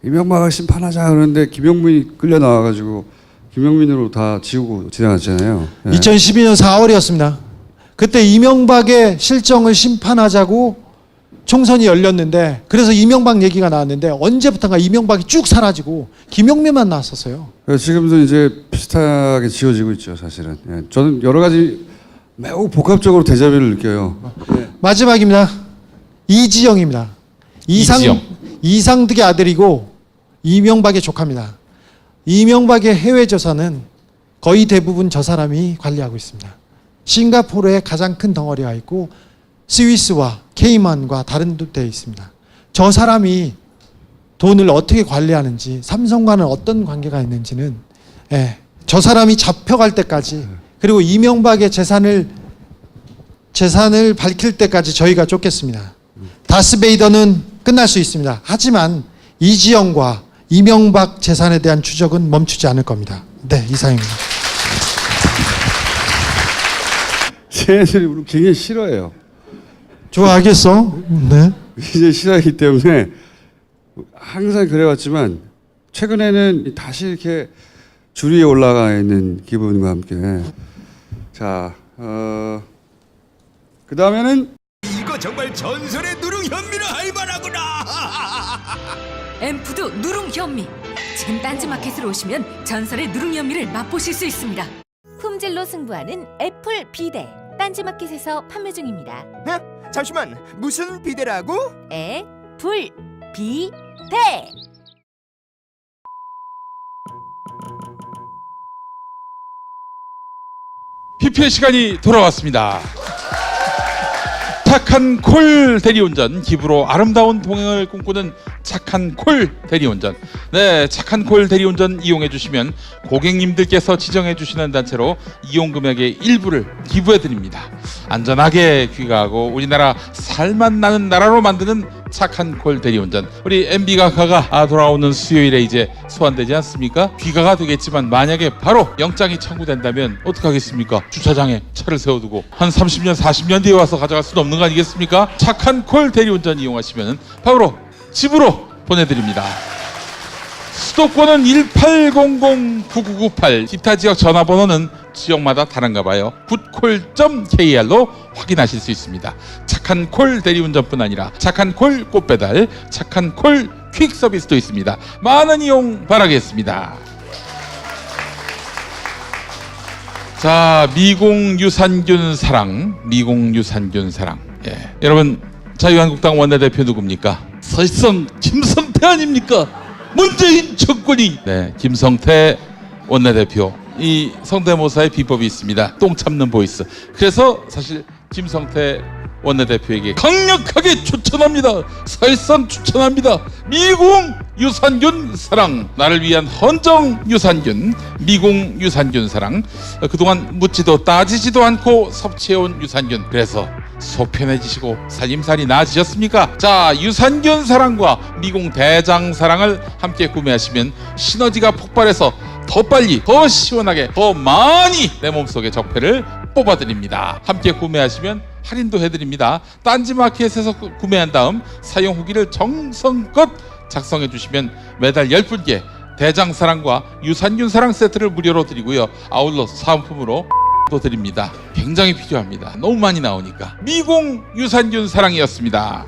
이명박을 심판하자 그러는데 김용민이 끌려 나와가지고 김용민으로 다 지우고 지나갔잖아요. 2012년 4월이었습니다. 그때 이명박의 실정을 심판하자고 총선이 열렸는데 그래서 이명박 얘기가 나왔는데 언제부턴가 이명박이 쭉 사라지고 김용민만 나왔었어요. 지금도 이제 비슷하게 지어지고 있죠, 사실은. 예, 저는 여러 가지 매우 복합적으로 데자뷰를 느껴요. 마지막입니다. 이지영입니다. 이지영. 이상득의 아들이고 이명박의 조카입니다. 이명박의 해외 재산은 거의 대부분 저 사람이 관리하고 있습니다. 싱가포르에 가장 큰 덩어리가 있고 스위스와 케이만과 다른 데에 있습니다. 저 사람이 돈을 어떻게 관리하는지 삼성과는 어떤 관계가 있는지는 저 사람이 잡혀갈 때까지 그리고 이명박의 재산을 밝힐 때까지 저희가 쫓겠습니다. 다스베이더는 끝날 수 있습니다. 하지만 이지영과 이명박 재산에 대한 추적은 멈추지 않을 겁니다. 네, 이상입니다. 쟤네들이 우리 굉장히 싫어해요. 좋아하겠어? 네. 이제 싫어하기 때문에 항상 그래왔지만 최근에는 다시 이렇게 줄 위에 올라가 있는 기분과 함께 자, 그 다음에는 이거 정말 전설의 누룽 현미를 할 만하구나. 앰프도 누룽 현미. 지금 딴지마켓으로 오시면 전설의 누룽 현미를 맛보실 수 있습니다. 품질로 승부하는 애플 비데. 딴지마켓에서 판매 중입니다. 네? 잠시만, 무슨 비데라고? 애플 비데. PPL 시간이 돌아왔습니다. 착한 콜 대리운전, 기부로 아름다운 동행을 꿈꾸는 착한 콜 대리운전. 네, 착한 콜 대리운전 이용해 주시면 고객님들께서 지정해 주시는 단체로 이용 금액의 일부를 기부해 드립니다. 안전하게 귀가하고 우리나라 살맛 나는 나라로 만드는 착한 콜 대리운전. 우리 MB가 가가 돌아오는 수요일에 이제 소환되지 않습니까? 귀가가 되겠지만 만약에 바로 영장이 청구된다면 어떡하겠습니까? 주차장에 차를 세워두고 한 30년 40년 뒤에 와서 가져갈 수는 없는 거 아니겠습니까? 착한 콜 대리운전 이용하시면 바로 집으로 보내드립니다. 수도권은 1800-9998, 기타 지역 전화번호는 지역마다 다른가 봐요. 굿콜.kr로 확인하실 수 있습니다. 착한 콜 대리운전뿐 아니라 착한 콜 꽃배달, 착한 콜 퀵 서비스도 있습니다. 많은 이용 바라겠습니다. 자, 미공 유산균 사랑, 미공 유산균 사랑. 예. 여러분, 자유한국당 원내대표 누굽니까? 사실상 김성태 아닙니까? 문재인 정권이. 네, 김성태 원내대표. 이 성대모사의 비법이 있습니다. 똥 참는 보이스. 그래서 사실 김성태 원내대표에게 강력하게 추천합니다. 사실상 추천합니다. 미궁 유산균 사랑. 나를 위한 헌정 유산균, 미궁 유산균 사랑. 그동안 묻지도 따지지도 않고 섭취해온 유산균. 그래서 속 편해지시고 살림살이 나아지셨습니까? 자, 유산균 사랑과 미궁 대장 사랑을 함께 구매하시면 시너지가 폭발해서 더 빨리, 더 시원하게, 더 많이 내 몸속의 적폐를 뽑아드립니다. 함께 구매하시면 할인도 해드립니다. 딴지마켓에서 구매한 다음 사용 후기를 정성껏 작성해 주시면 매달 10분께 대장사랑과 유산균사랑 세트를 무료로 드리고요. 아울러 사은품으로 도 드립니다. 굉장히 필요합니다. 너무 많이 나오니까. 미공 유산균사랑이었습니다.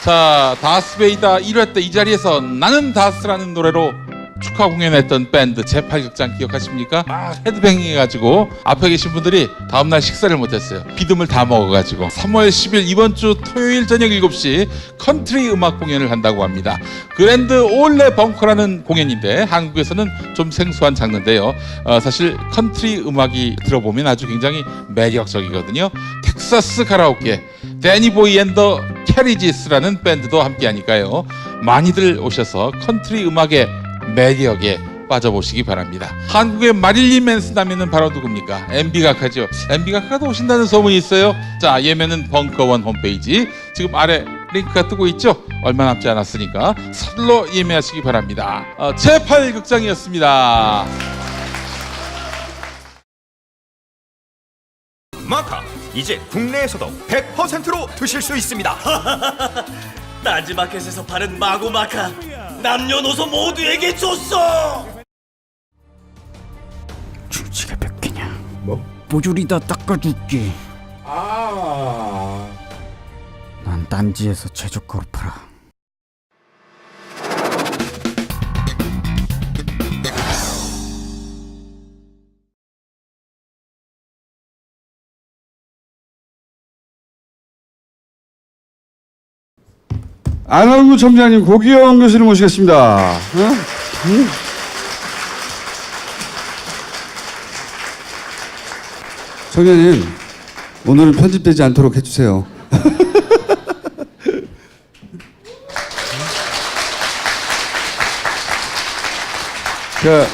자, 다스베이다 1회 때 이 자리에서 나는 다스라는 노래로 축하 공연했던 밴드 제8극장 기억하십니까? 헤드뱅잉 해가지고 앞에 계신 분들이 다음날 식사를 못했어요. 비듬을 다 먹어가지고. 3월 10일 이번 주 토요일 저녁 7시 컨트리 음악 공연을 한다고 합니다. 그랜드 올레 벙커라는 공연인데 한국에서는 좀 생소한 장르인데요. 사실 컨트리 음악이 들어보면 아주 굉장히 매력적이거든요. 텍사스 가라오케, 데니보이 앤 더 캐리지스라는 밴드도 함께 하니까요. 많이들 오셔서 컨트리 음악의 매력에 빠져보시기 바랍니다. 한국의 마릴린 맨슨 하면은 바로 누굽니까? MB 각하죠. MB 각하도 오신다는 소문이 있어요. 자, 예매는 벙커원 홈페이지 지금 아래 링크가 뜨고 있죠. 얼마 남지 않았으니까 서둘러 예매하시기 바랍니다. 제8극장이었습니다. 마카 이제 국내에서도 100%로 드실 수 있습니다. 딴지마켓에서 파는 마구 마카 남녀노소 모두에게 줬어. 주지가 몇 개냐? 뭐? 모조리 다 닦아줄게. 난 딴지에서 최저가로 팔아. 안원구 청장님, 고기영 교수님 모시겠습니다. 청장님, 오늘은 편집되지 않도록 해주세요. 자,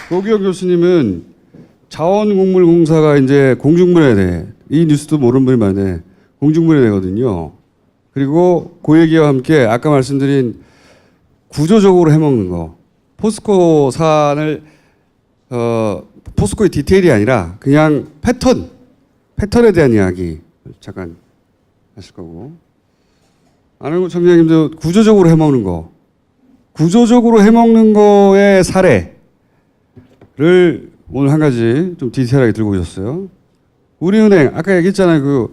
고기영 교수님은 자원곡물공사가 이제 공중분해대, 이 뉴스도 모르는 분이 많네. 공중분해되거든요. 그리고 그 얘기와 함께 아까 말씀드린 구조적으로 해먹는 거, 포스코 사안을 포스코의 디테일이 아니라 그냥 패턴에 대한 이야기 잠깐 하실 거고, 안원구 청장님도 구조적으로 해먹는 거의 사례를 오늘 한 가지 좀 디테일하게 들고 오셨어요. 우리은행 아까 얘기했잖아요.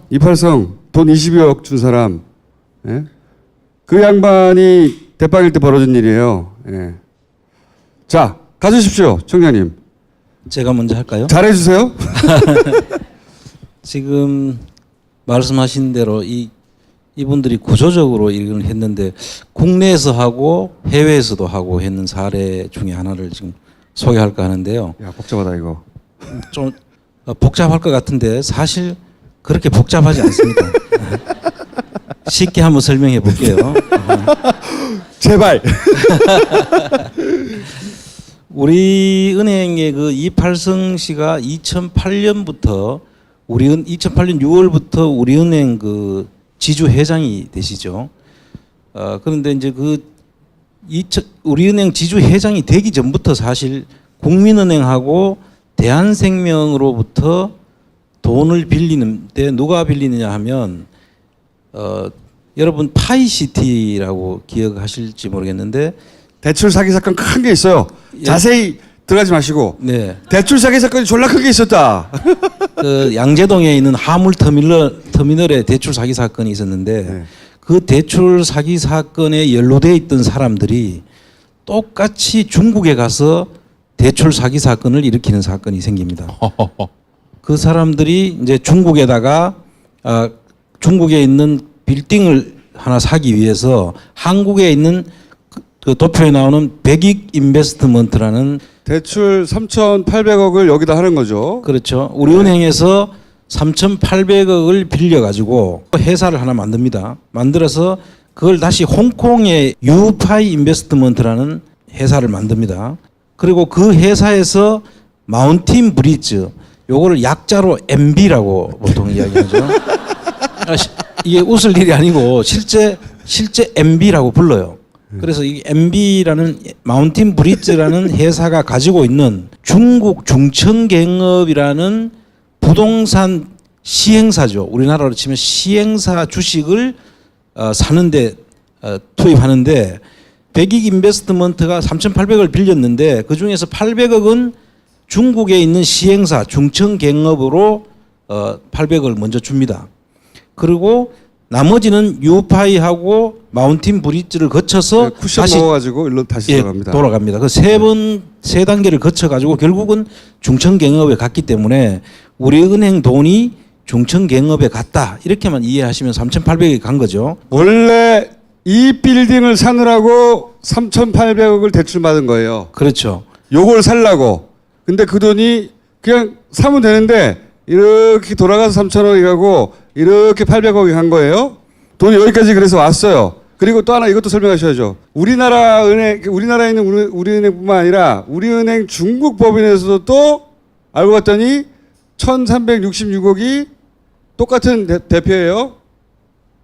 이팔성 돈 22억 준 사람, 예? 그 양반이 대빵일 때 벌어진 일이에요. 예. 자, 가주십시오, 청장님. 제가 먼저 할까요? 잘해주세요. 지금 말씀하신 대로 이분들이 구조적으로 이걸 했는데 국내에서 하고 해외에서도 하고 했는 사례 중에 하나를 지금 소개할까 하는데요. 야, 복잡하다 이거. 좀 복잡할 것 같은데 사실 그렇게 복잡하지 않습니다. 쉽게 한번 설명해 볼게요. 제발. 우리 은행의 그 이팔성 씨가 2008년부터 2008년 6월부터 우리은행 그 지주 회장이 되시죠. 그런데 이제 우리은행 지주 회장이 되기 전부터 사실 국민은행하고 대한생명으로부터 돈을 빌리는데 누가 빌리느냐 하면 여러분 파이시티라고 기억하실지 모르겠는데 대출 사기 사건 큰 게 있어요. 자세히 들어가지 마시고. 네. 대출 사기 사건이 졸라 큰 게 있었다. 그 양재동에 있는 화물 터미널에 대출 사기 사건이 있었는데 네. 그 대출 사기 사건에 연루돼 있던 사람들이 똑같이 중국에 가서 대출 사기 사건을 일으키는 사건이 생깁니다. 그 사람들이 이제 중국에다가 중국에 있는 빌딩을 하나 사기 위해서 한국에 있는 그 도표에 나오는 백익 인베스트먼트라는 대출 3,800억을 여기다 하는 거죠. 그렇죠. 우리은행에서 3,800억을 빌려가지고 회사를 하나 만듭니다. 만들어서 그걸 다시 홍콩의 유파이 인베스트먼트라는 회사를 만듭니다. 그리고 그 회사에서 마운틴 브리지, 요거를 약자로 MB라고 보통 이야기하죠. 이게 웃을 일이 아니고 실제 MB라고 불러요. 그래서 이 MB라는 마운틴 브리지라는 회사가 가지고 있는 중국 중천갱업이라는 부동산 시행사죠. 우리나라로 치면 시행사 주식을 사는데 투입하는데 백익 인베스트먼트가 3,800억을 빌렸는데 그 중에서 800억은 중국에 있는 시행사 중천갱업으로 800억을 먼저 줍니다. 그리고 나머지는 유파이하고 마운틴 브리지를 거쳐서 쿠션 다시 먹어가지고 일로 다시 돌아갑니다. 돌아갑니다. 그 세 단계를 거쳐가지고 결국은 중천갱업에 갔기 때문에 우리은행 돈이 중천갱업에 갔다 이렇게만 이해하시면 3,800억이 간 거죠. 원래 이 빌딩을 사느라고 3,800억을 대출 받은 거예요. 그렇죠. 요걸 살라고. 근데 그 돈이 그냥 사면 되는데 이렇게 돌아가서 3,000억이 가고 이렇게 800억이 간 거예요. 돈이 여기까지 그래서 왔어요. 그리고 또 하나 이것도 설명하셔야죠. 우리나라에 있는 우리은행뿐만 아니라 우리은행 중국 법인에서도 또 알고 봤더니 1,366억이 똑같은 대표예요.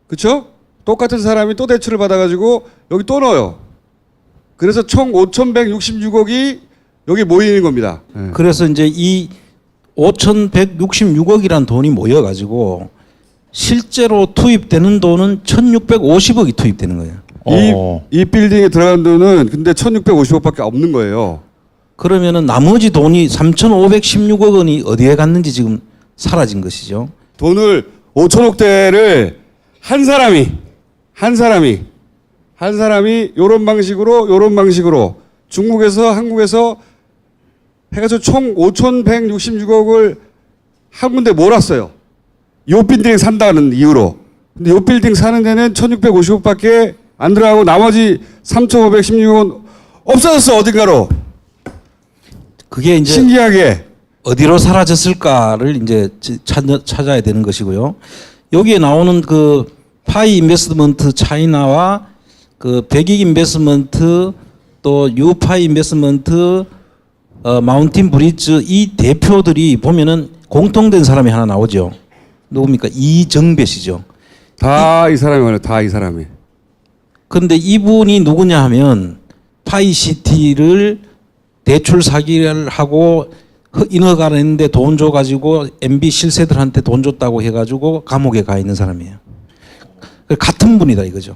그렇죠? 똑같은 사람이 또 대출을 받아가지고 여기 또 넣어요. 그래서 총 5,166억이 여기 모이는 겁니다. 네. 그래서 이제 이 5,166억이란 돈이 모여가지고 실제로 투입되는 돈은 1,650억이 투입되는 거예요. 이 빌딩에 들어간 돈은 근데 1,650억밖에 없는 거예요. 그러면은 나머지 돈이 3,516억 원이 어디에 갔는지 지금 사라진 것이죠. 돈을 5천억대를 한 사람이 요런 방식으로 중국에서 한국에서 해가지고 총 5,166억을 한 군데 몰았어요. 요 빌딩 산다는 이유로. 근데 요 빌딩 사는 데는 1,650억밖에 안 들어가고 나머지 3,516억은 없어졌어 어딘가로. 그게 이제 신기하게 어디로 사라졌을까를 이제 찾아야 되는 것이고요. 여기에 나오는 그 파이 인베스트먼트 차이나와 그 백익 인베스트먼트 또 유파이 인베스트먼트 마운틴 브리지 이 대표들이 보면은 공통된 사람이 하나 나오죠. 누굽니까? 이정배 씨죠. 다 이 사람이 말이에요. 다 이 사람이. 그런데 이분이 누구냐 하면 파이시티를 대출 사기를 하고 인허가했는데 돈 줘가지고 MB 실세들한테 돈 줬다고 해가지고 감옥에 가 있는 사람이에요. 같은 분이다 이거죠.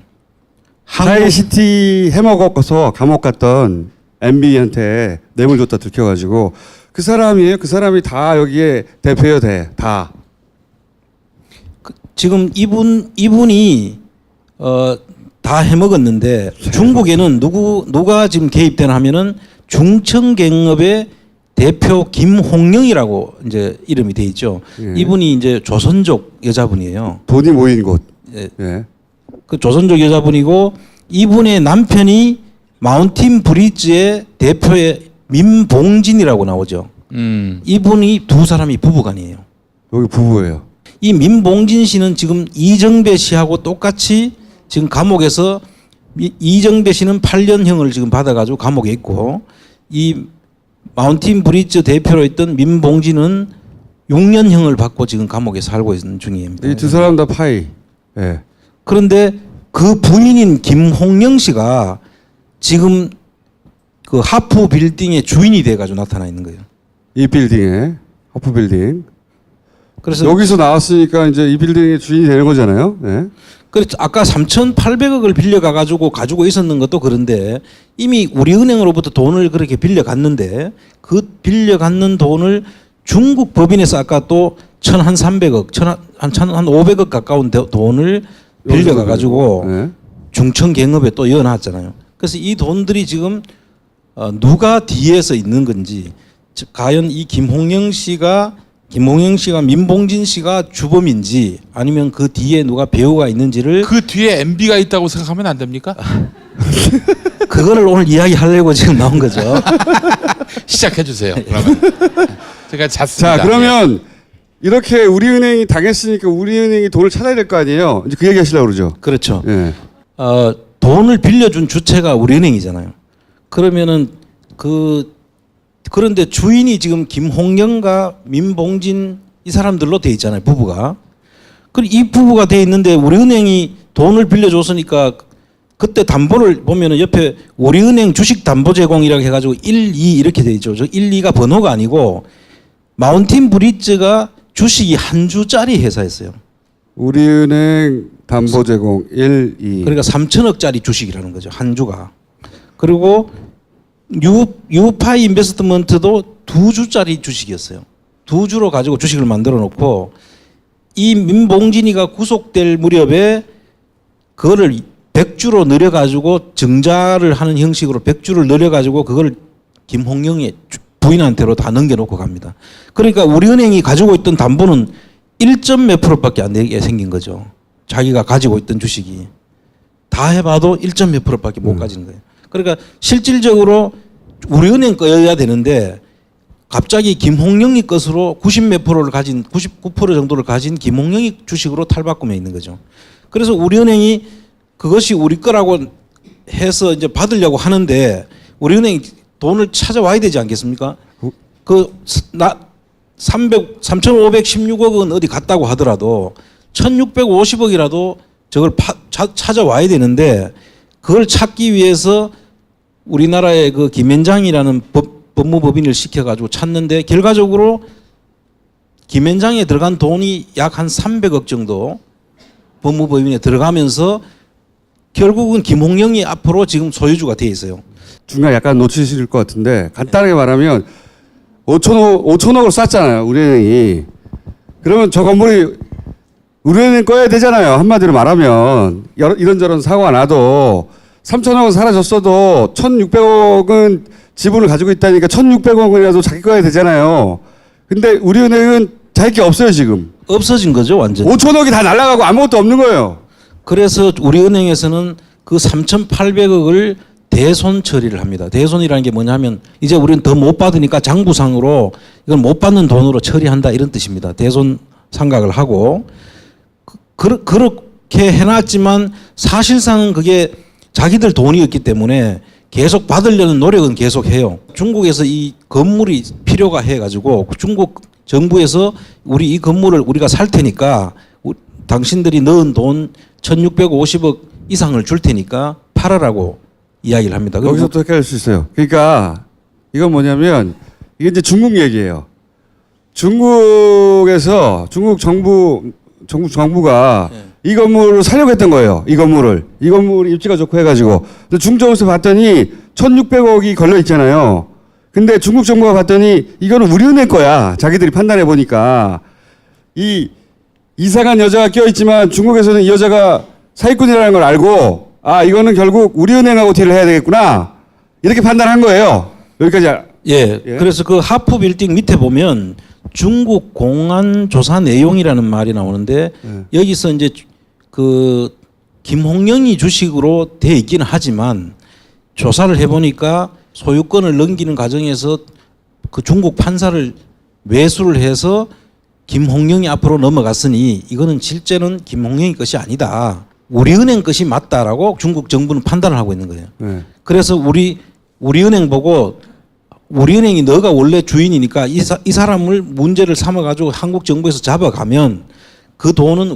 파이시티 해먹어서 감옥 갔던 MB한테 뇌물 줬다 들켜가지고 그 사람이에요. 그 사람이 다 여기에 대표여 돼. 다. 지금 이분이 다 해먹었는데 중국에는 누가 지금 개입되나 하면은 중청갱업의 대표 김홍영이라고 이제 이름이 돼 있죠. 예. 이분이 이제 조선족 여자분이에요. 돈이 모인 곳. 예. 예. 그 조선족 여자분이고 이분의 남편이 마운틴 브리지의 대표의 민봉진이라고 나오죠. 이분이 두 사람이 부부간이에요. 여기 부부예요. 이 민봉진 씨는 지금 이정배 씨하고 똑같이 지금 감옥에서 이정배 씨는 8년형을 지금 받아가지고 감옥에 있고 이 마운틴 브리지 대표로 있던 민봉진은 6년형을 받고 지금 감옥에 살고 있는 중입니다. 이 두 사람 다 파이. 예. 그런데 그 부인인 김홍영 씨가 지금 그 하프 빌딩의 주인이 돼가지고 나타나 있는 거예요. 이 빌딩에 허프 빌딩. 그래서 여기서 나왔으니까 이제 이 빌딩의 주인이 되는 거잖아요. 예. 그래서 아까 3,800억을 빌려가 가지고 있었는 것도 그런데 이미 우리은행으로부터 돈을 그렇게 빌려갔는데 그 빌려갔는 돈을 중국 법인에서 아까 또 1,300억, 한 1,500억 가까운 돈을 빌려가 가지고 예. 중청갱업에 또 이어놨잖아요. 그래서 이 돈들이 지금 누가 뒤에서 있는 건지 즉 과연 이 김홍영 씨가 민봉진 씨가 주범인지 아니면 그 뒤에 누가 배우가 있는지를 그 뒤에 MB가 있다고 생각하면 안 됩니까? 그거를 오늘 이야기하려고 지금 나온 거죠. 시작해 주세요. 그러면 제가 잤습니다. 자, 그러면 이렇게 우리은행이 당했으니까 우리은행이 돈을 찾아야 될 거 아니에요. 이제 그 얘기 하시려고 그러죠. 그렇죠. 예. 돈을 빌려준 주체가 우리은행이잖아요. 그러면은 그런데 주인이 지금 김홍영과 민봉진 이 사람들로 돼 있잖아요. 부부가. 그리고 이 부부가 돼 있는데 우리은행이 돈을 빌려줬으니까 그때 담보를 보면은 옆에 우리은행 주식 담보 제공이라고 해가지고 1, 2 이렇게 돼 있죠. 저 1, 2가 번호가 아니고 마운틴 브리지가 주식이 한 주짜리 회사였어요. 우리은행 담보 제공 1, 2. 그러니까 3천억짜리 주식이라는 거죠. 한 주가. 그리고 유파이 인베스트먼트도 2주짜리 주식이었어요. 2주로 가지고 주식을 만들어 놓고 이 민봉진이가 구속될 무렵에 그거를 100주로 늘려 가지고 증자를 하는 형식으로 100주를 늘려 가지고 그걸 김홍영의 부인한테로 다 넘겨 놓고 갑니다. 그러니까 우리은행이 가지고 있던 담보는 1몇 %밖에 안 되게 생긴 거죠. 자기가 가지고 있던 주식이 다 해봐도 1몇 %밖에 못 가지는 거예요. 그러니까 실질적으로 우리은행 거여야 되는데 갑자기 김홍영이 것으로 90몇 %를 가진 99% 정도를 가진 김홍영이 주식으로 탈바꿈해 있는 거죠. 그래서 우리은행이 그것이 우리 거라고 해서 이제 받으려고 하는데 우리 은행이 돈을 찾아와야 되지 않겠습니까? 그 3,516억은 어디 갔다고 하더라도 1,650억이라도 저걸 찾아와야 되는데 그걸 찾기 위해서 우리나라의 그 김현장이라는 법무법인을 시켜가지고 찾는데 결과적으로 김현장에 들어간 돈이 약 한 300억 정도 법무법인에 들어가면서 결국은 김홍영이 앞으로 지금 소유주가 돼 있어요. 중간 약간 놓치실 것 같은데 간단하게 말하면 5천억을 쐈잖아요. 우리은행이. 그러면 저 건물이 우리은행 꺼야 되잖아요. 한마디로 말하면 이런저런 사고가 나도 3천억은 사라졌어도 1,600억은 지분을 가지고 있다니까 1,600억이라도 자기 꺼야 되잖아요. 근데 우리은행은 자기 게 없어요 지금. 없어진 거죠 완전. 5천억이 다 날아가고 아무것도 없는 거예요. 그래서 우리은행에서는 그 3,800억을 대손 처리를 합니다. 대손이라는 게 뭐냐면 이제 우리는 더 못 받으니까 장부상으로 이걸 못 받는 돈으로 처리한다 이런 뜻입니다. 대손 상각을 하고 그렇게 해놨지만 사실상은 그게 자기들 돈이었기 때문에 계속 받으려는 노력은 계속 해요. 중국에서 이 건물이 필요가 해가지고 중국 정부에서 우리 이 건물을 우리가 살 테니까 당신들이 넣은 돈 1,650억 이상을 줄 테니까 팔아라고 이야기를 합니다. 여기서부터 헷갈릴 수 있어요. 그러니까 이건 뭐냐면 이게 이제 중국 얘기예요. 중국에서 중국 정부가 이 건물을 사려고 했던 거예요. 이 건물을. 이 건물이 입지가 좋고 해가지고. 근데 중정에서 봤더니 1,600억이 걸려 있잖아요. 근데 중국 정부가 봤더니 이거는 우리은행 거야. 자기들이 판단해 보니까. 이 이상한 여자가 껴있지만 중국에서는 이 여자가 사기꾼이라는 걸 알고 아 이거는 결국 우리은행하고 딜을 해야 되겠구나. 이렇게 판단한 거예요. 여기까지. 예. 그래서 그 하프 빌딩 밑에 보면 중국 공안 조사 내용이라는 말이 나오는데 여기서 이제 그 김홍영이 주식으로 돼 있기는 하지만 조사를 해보니까 소유권을 넘기는 과정에서 그 중국 판사를 외수를 해서 김홍영이 앞으로 넘어갔으니 이거는 실제는 김홍영이 것이 아니다. 우리은행 것이 맞다라고 중국 정부는 판단을 하고 있는 거예요. 그래서 우리은행 보고 우리은행이 너가 원래 주인이니까 이 사람을 문제를 삼아가지고 한국 정부에서 잡아가면 그 돈은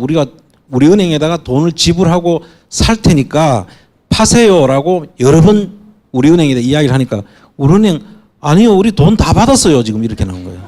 우리은행에다가 돈을 지불하고 살 테니까 파세요라고 여러 번 우리은행에다 이야기를 하니까 우리은행 아니요 우리 돈 다 받았어요 지금 이렇게 나온 거예요.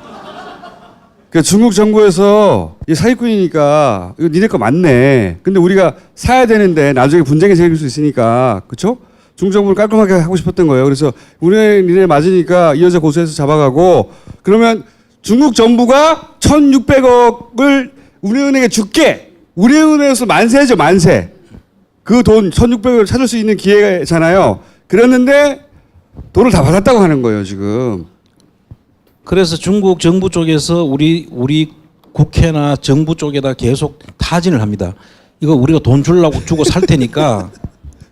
그 중국 정부에서 이 사기꾼이니까 이거 니네 거 맞네. 근데 우리가 사야 되는데 나중에 분쟁이 생길 수 있으니까 그렇죠? 중국 정부를 깔끔하게 하고 싶었던 거예요. 그래서 우리는 니네 맞으니까 이 여자 고소해서 잡아가고 그러면 중국 정부가 1,600억을 우리은행에 줄게. 우리은행에서 만세죠 만세. 그 돈 1,600억을 찾을 수 있는 기회잖아요. 그랬는데 돈을 다 받았다고 하는 거예요 지금. 그래서 중국 정부 쪽에서 우리 국회나 정부 쪽에다 계속 타진을 합니다. 이거 우리가 돈 주고 살 테니까.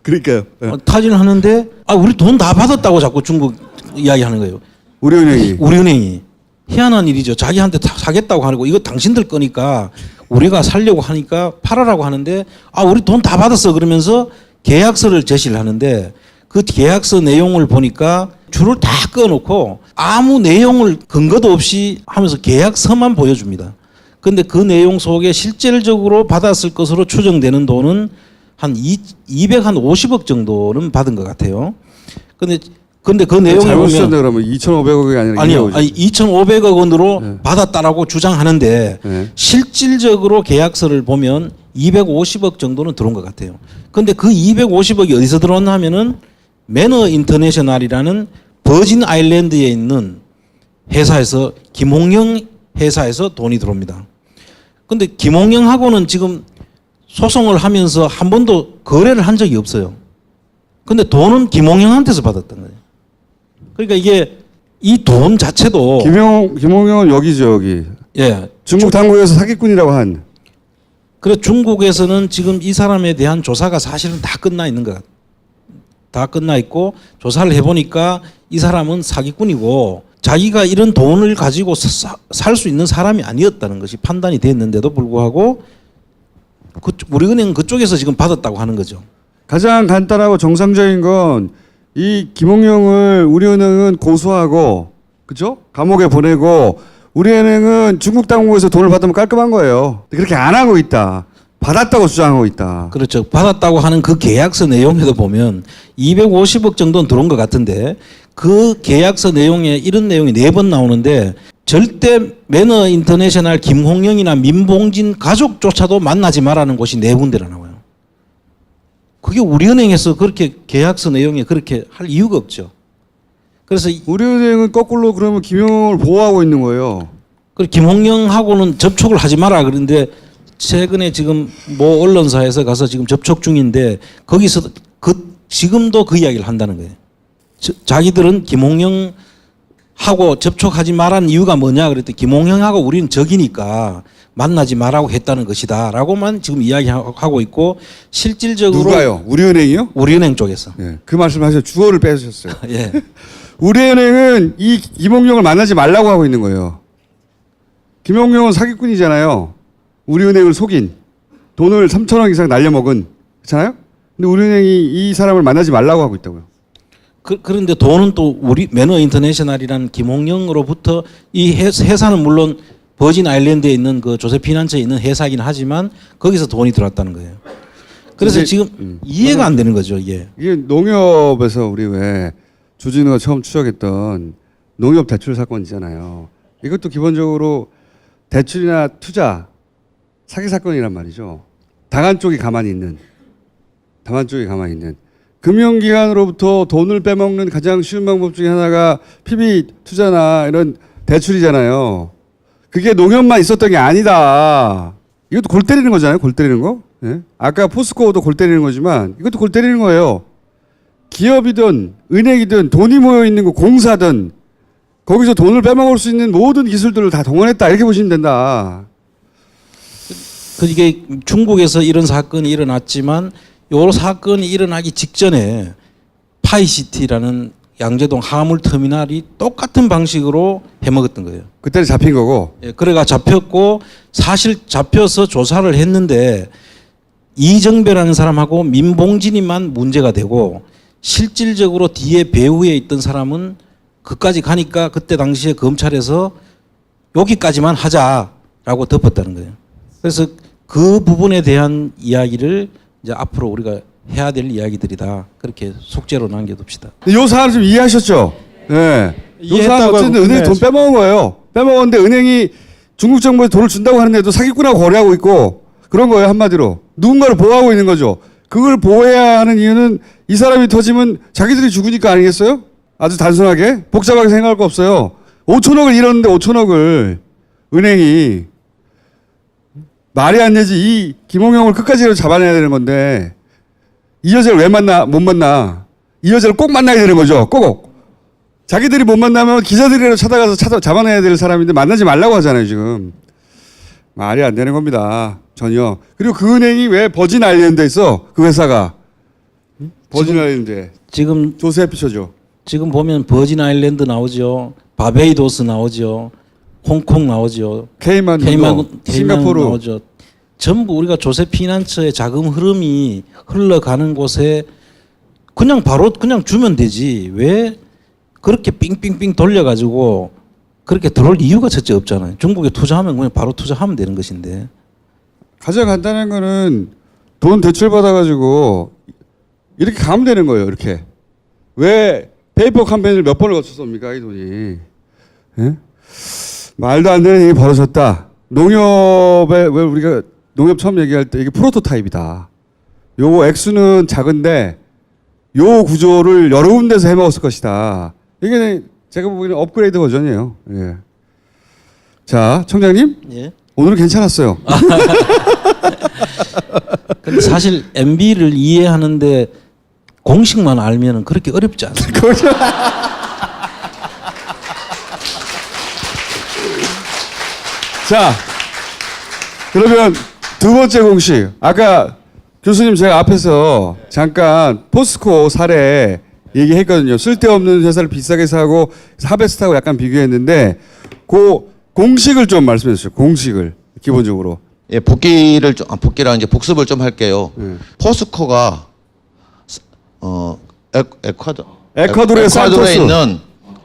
그러니까요. 네. 타진을 하는데 우리 돈 다 받았다고 자꾸 중국 이야기하는 거예요. 우리은행이 희한한 일이죠. 자기한테 사겠다고 하는 거 이거 당신들 거니까 우리가 살려고 하니까 팔아라고 하는데 우리 돈 다 받았어 그러면서 계약서를 제시를 하는데 그 계약서 내용을 보니까 줄을 다 꺼놓고 아무 내용을 근거도 없이 하면서 계약서만 보여줍니다. 그런데 그 내용 속에 실질적으로 받았을 것으로 추정되는 돈은 한 250억 정도는 받은 것 같아요. 근데 그 내용을 잘못 보면 쓰셨네 그러면 2,500억이 아니라 아니요. 2,500억 원으로 받았다라고 주장하는데 실질적으로 계약서를 보면 250억 정도는 들어온 것 같아요. 근데 그 250억이 어디서 들어왔나 하면은 매너 인터내셔널이라는 버진 아일랜드에 있는 회사에서 김홍영 회사에서 돈이 들어옵니다. 근데 김홍영하고는 지금 소송을 하면서 한 번도 거래를 한 적이 없어요. 근데 돈은 김홍영한테서 받았던 거예요. 그러니까 이게 이 돈 자체도 김홍영은 여기죠 여기. 예. 중국 당국에서 사기꾼이라고 한. 그래 중국에서는 지금 이 사람에 대한 조사가 사실은 다 끝나 있는 것 같아요. 다 끝나 있고 조사를 해보니까 이 사람은 사기꾼이고 자기가 이런 돈을 가지고 살 수 있는 사람이 아니었다는 것이 판단이 됐는데도 불구하고 우리은행 그쪽에서 지금 받았다고 하는 거죠. 가장 간단하고 정상적인 건 이 김홍영을 우리은행은 고소하고, 그죠? 감옥에 보내고, 우리은행은 중국 당국에서 돈을 받으면 깔끔한 거예요. 그렇게 안 하고 있다. 받았다고 주장하고 있다. 그렇죠. 받았다고 하는 그 계약서 내용에도 보면 250억 정도는 들어온 것 같은데 그 계약서 내용에 이런 내용이 4번 나오는데 절대 매너 인터내셔널 김홍영이나 민봉진 가족조차도 만나지 말라는 곳이 4군데나 나와요. 그게 우리은행에서 그렇게 계약서 내용에 그렇게 할 이유가 없죠. 그래서 우리은행은 거꾸로 그러면 김홍영을 보호하고 있는 거예요. 김홍영하고는 접촉을 하지 마라 그런데 최근에 지금 모 언론사에서 가서 지금 접촉 중인데 거기서 지금도 그 이야기를 한다는 거예요. 자기들은 김홍영하고 접촉하지 말라는 이유가 뭐냐 그랬더니 김홍영하고 우리는 적이니까 만나지 말라고 했다는 것이다 라고만 지금 이야기하고 있고 실질적으로 누가요? 우리은행이요? 우리은행 쪽에서. 예, 그 말씀하셔서 주어를 빼주셨어요. 예. 우리은행은 이 김홍영을 만나지 말라고 하고 있는 거예요. 김홍영은 사기꾼이잖아요. 우리은행을 속인 돈을 3천억 이상 날려먹은 그렇잖아요. 근데 우리은행이 이 사람을 만나지 말라고 하고 있다고요. 그런데 돈은 또 우리 매너 인터내셔널이라는 김홍영으로부터 이 회사는 물론 버진 아일랜드에 있는 그 조세피난처에 있는 회사이긴 하지만 거기서 돈이 들어왔다는 거예요. 그래서 지금 이해가 안 되는 거죠, 이게. 이게 농협에서 우리 왜 주진우가 처음 추적했던 농협 대출 사건이잖아요. 이것도 기본적으로 대출이나 투자 사기 사건이란 말이죠. 당한 쪽이 가만히 있는 금융기관으로부터 돈을 빼먹는 가장 쉬운 방법 중에 하나가 PB 투자나 이런 대출이잖아요. 그게 농협만 있었던 게 아니다. 이것도 골 때리는 거잖아요. 골 때리는 거. 예? 아까 포스코도 골 때리는 거지만 이것도 골 때리는 거예요. 기업이든 은행이든 돈이 모여 있는 거 공사든 거기서 돈을 빼먹을 수 있는 모든 기술들을 다 동원했다 이렇게 보시면 된다. 이게 중국에서 이런 사건이 일어났지만 이 사건이 일어나기 직전에 파이시티라는 양재동 화물터미널이 똑같은 방식으로 해먹었던 거예요. 그때는 잡힌 거고. 예, 그래가 잡혔고 사실 잡혀서 조사를 했는데 이정배라는 사람하고 민봉진이만 문제가 되고 실질적으로 뒤에 배후에 있던 사람은 그까지 가니까 그때 당시에 검찰에서 여기까지만 하자라고 덮었다는 거예요. 그래서 그 부분에 대한 이야기를 이제 앞으로 우리가 해야 될 이야기들이다. 그렇게 속죄로 남겨둡시다. 이 사안 좀 이해하셨죠? 네. 이 사안 어쨌든 은행이 돈 빼먹은 거예요. 빼먹었는데 은행이 중국 정부에 돈을 준다고 하는데도 사기꾼하고 거래하고 있고 그런 거예요. 한마디로. 누군가를 보호하고 있는 거죠. 그걸 보호해야 하는 이유는 이 사람이 터지면 자기들이 죽으니까 아니겠어요? 아주 단순하게 복잡하게 생각할 거 없어요. 5천억을 잃었는데 5천억을 은행이 말이 안 되지. 이 김홍영을 끝까지 잡아내야 되는 건데 이 여자를 왜 못 만나? 이 여자를 꼭 만나야 되는 거죠. 꼭. 자기들이 못 만나면 기자들이라도 찾아가서 잡아내야 될 사람인데 만나지 말라고 하잖아요, 지금. 말이 안 되는 겁니다. 전혀. 그리고 그 은행이 왜 버진 아일랜드에 있어? 그 회사가. 버진 아일랜드에. 지금 조세 피처죠. 지금 보면 버진 아일랜드 나오죠. 바베이도스 나오죠. 홍콩 나오죠. 케이만, 싱가포르 나오죠. 전부 우리가 조세피난처의 자금 흐름이 흘러가는 곳에 그냥 바로 그냥 주면 되지. 왜 그렇게 삥삥삥 돌려가지고 그렇게 들어올 이유가 첫째 없잖아요. 중국에 투자하면 그냥 바로 투자하면 되는 것인데. 가장 간단한 거는 돈 대출 받아가지고 이렇게 가면 되는 거예요. 이렇게. 왜 페이퍼 캠페인을 몇 번을 거쳤습니까? 이 돈이. 예? 말도 안 되는 일이 벌어졌다. 농협에 왜 우리가 농협 처음 얘기할 때 이게 프로토타입이다. 요거 액수는 작은데 요 구조를 여러 군데서 해먹었을 것이다. 이게 제가 보기에는 업그레이드 버전이에요. 예. 자, 청장님. 예. 오늘은 괜찮았어요. 근데 사실 MB를 이해하는데 공식만 알면은 그렇게 어렵지 않습니다. 자, 그러면 두 번째 공식. 아까 교수님 제가 앞에서 잠깐 포스코 사례 얘기했거든요. 쓸데없는 회사를 비싸게 사고 하베스트하고 약간 비교했는데 그 공식을 좀 말씀해 주세요. 공식을 기본적으로. 복기랑 이제 복습을 좀 할게요. 포스코가 에콰도르의 산토스. 있는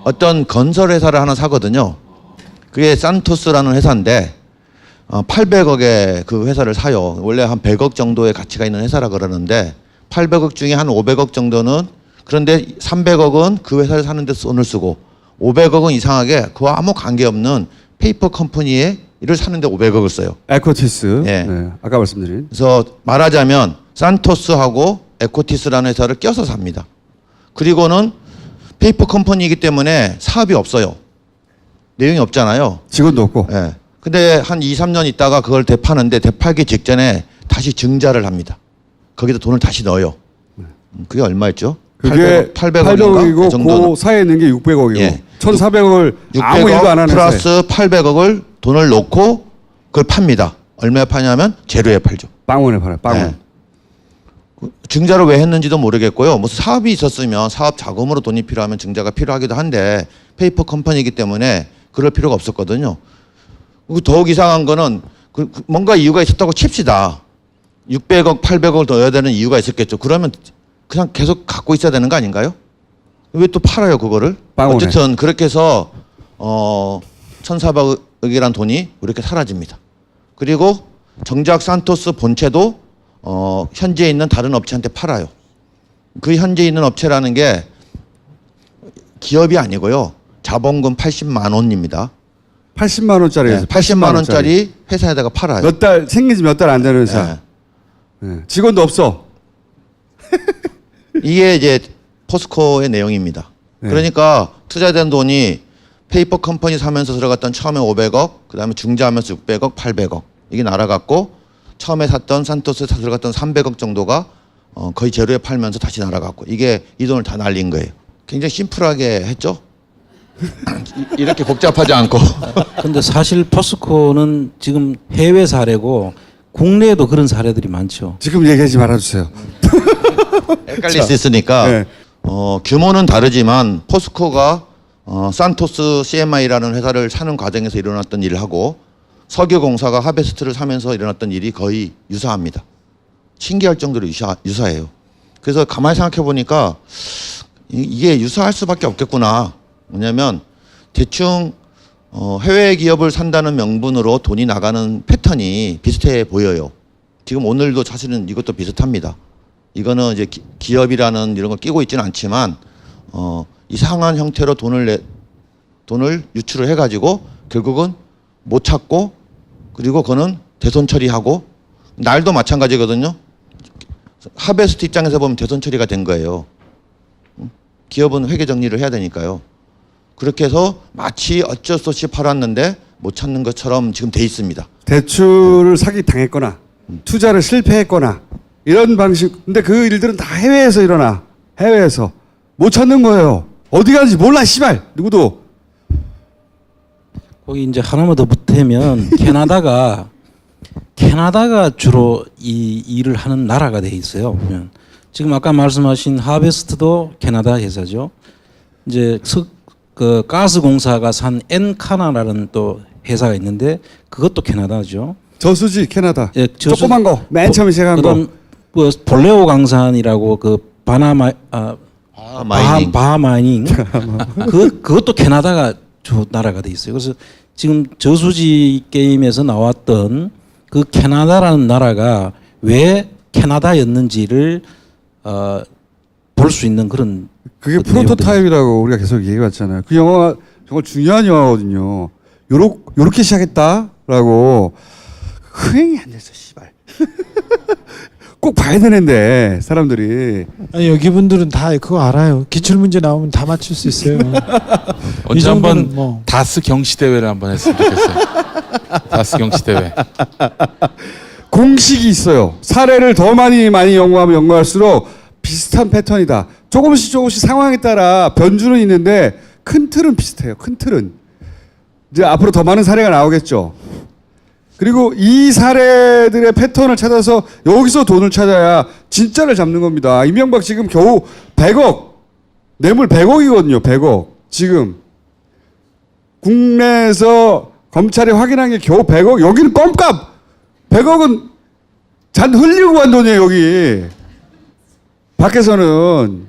어떤 건설 회사를 하나 사거든요. 그게 산토스라는 회사인데 800억에 그 회사를 사요. 원래 한 100억 정도의 가치가 있는 회사라 그러는데 800억 중에 한 500억 정도는, 그런데 300억은 그 회사를 사는 데 돈을 쓰고 500억은 이상하게 그와 아무 관계없는 페이퍼 컴퍼니에 일을 사는데 500억을 써요. 에코티스. 예. 네, 아까 말씀드린. 그래서 말하자면 산토스하고 에코티스라는 회사를 껴서 삽니다. 그리고는 페이퍼 컴퍼니이기 때문에 사업이 없어요. 내용이 없잖아요. 직원도 없고. 예. 근데 한 2, 3년 있다가 그걸 되파는데 되팔기 직전에 다시 증자를 합니다. 거기다 돈을 다시 넣어요. 그게 얼마였죠? 그게 800억이고 그 정도는. 그 사이에 있는 게 600억이고 예. 1,400억을 아무 일도 안 600억 하는 플러스 800억을 돈을 넣고 그걸 팝니다. 얼마에 파냐면 제로에 팔죠. 빵원에 팔아요. 빵원. 예. 증자를 왜 했는지도 모르겠고요. 무슨 사업이 있었으면 사업 자금으로 돈이 필요하면 증자가 필요하기도 한데 페이퍼 컴퍼니이기 때문에 그럴 필요가 없었거든요. 그리고 더욱 이상한 거는 뭔가 이유가 있었다고 칩시다. 600억, 800억을 넣어야 되는 이유가 있었겠죠. 그러면 그냥 계속 갖고 있어야 되는 거 아닌가요? 왜 또 팔아요 그거를? 빵원에. 어쨌든 그렇게 해서 1,400억이란 돈이 이렇게 사라집니다. 그리고 정작 산토스 본체도 현지에 있는 다른 업체한테 팔아요. 그 현지에 있는 업체라는 게 기업이 아니고요. 자본금 80만 원입니다. 80만 원짜리에서 80만 원짜리 회사에다가 팔아요. 몇 달 생긴 지 몇 달 안 되는 회사. 예. 직원도 없어. 이게 이제 포스코의 내용입니다. 네. 그러니까 투자된 돈이 페이퍼 컴퍼니 사면서 들어갔던 처음에 500억, 그다음에 중자하면서 600억, 800억 이게 날아갔고 처음에 샀던 산토스에 들어갔던 300억 정도가 거의 제로에 팔면서 다시 날아갔고 이게 이 돈을 다 날린 거예요. 굉장히 심플하게 했죠. 이렇게 복잡하지 않고. 근데 사실 포스코는 지금 해외 사례고 국내에도 그런 사례들이 많죠. 지금 얘기하지 말아주세요. 헷갈릴 수 있으니까 네. 규모는 다르지만 포스코가 산토스 CMI라는 회사를 사는 과정에서 일어났던 일을 하고 석유공사가 하베스트를 사면서 일어났던 일이 거의 유사합니다. 신기할 정도로 유사해요. 그래서 가만히 생각해 보니까 이게 유사할 수밖에 없겠구나. 뭐냐면 대충 해외 기업을 산다는 명분으로 돈이 나가는 패턴이 비슷해 보여요. 지금 오늘도 사실은 이것도 비슷합니다. 이거는 이제 기업이라는 이런 걸 끼고 있지는 않지만 이상한 형태로 돈을 유출을 해가지고 결국은 못 찾고 그리고 그거는 대손 처리하고 날도 마찬가지거든요. 하베스트 입장에서 보면 대손 처리가 된 거예요. 기업은 회계 정리를 해야 되니까요. 그렇게 해서 마치 어쩔 수 없이 팔았는데 못 찾는 것처럼 지금 돼 있습니다. 대출을 사기 당했거나 투자를 실패했거나 이런 방식. 근데 그 일들은 다 해외에서 일어나. 해외에서 못 찾는 거예요. 어디 가는지 몰라 씨발 누구도. 거기 이제 하나만 더 보태면 캐나다가 주로 이 일을 하는 나라가 돼 있어요. 보면 지금 아까 말씀하신 하베스트도 캐나다 회사죠. 이제 그 가스 공사가 산 엔카나라는 또 회사가 있는데 그것도 캐나다죠. 저수지 캐나다. 예, 조그만 거. 맨 처음에 시작한 거. 그다음 그 볼레오 강산이라고 그 바하마이닝 그것도 캐나다가 주 나라가 돼 있어요. 그래서 지금 저수지 게임에서 나왔던 그 캐나다라는 나라가 왜 캐나다였는지를 볼 수 있는 그런 그게 어떤 프로토타입이라고 우리가 계속 얘기해왔잖아요. 그 영화가 정말 중요한 영화거든요. 요렇게 시작했다라고 흥행이 안 됐어, 씨발. 꼭 봐야 되는데 사람들이. 아니 여기 분들은 다 그거 알아요. 기출 문제 나오면 다 맞출 수 있어요. 언제 한번 뭐. 다스 경시 대회를 한번 했으면 좋겠어요. 다스 경시 대회. 공식이 있어요. 사례를 더 많이 연구하면 연구할수록 비슷한 패턴이다. 조금씩 상황에 따라 변주는 있는데 큰 틀은 비슷해요. 큰 틀은. 이제 앞으로 더 많은 사례가 나오겠죠. 그리고 이 사례들의 패턴을 찾아서 여기서 돈을 찾아야 진짜를 잡는 겁니다. 이명박 지금 겨우 100억, 뇌물 100억이거든요. 100억. 지금 국내에서 검찰이 확인한 게 겨우 100억. 여기는 껌값. 100억은 잔 흘리고 간 돈이에요. 여기. 밖에서는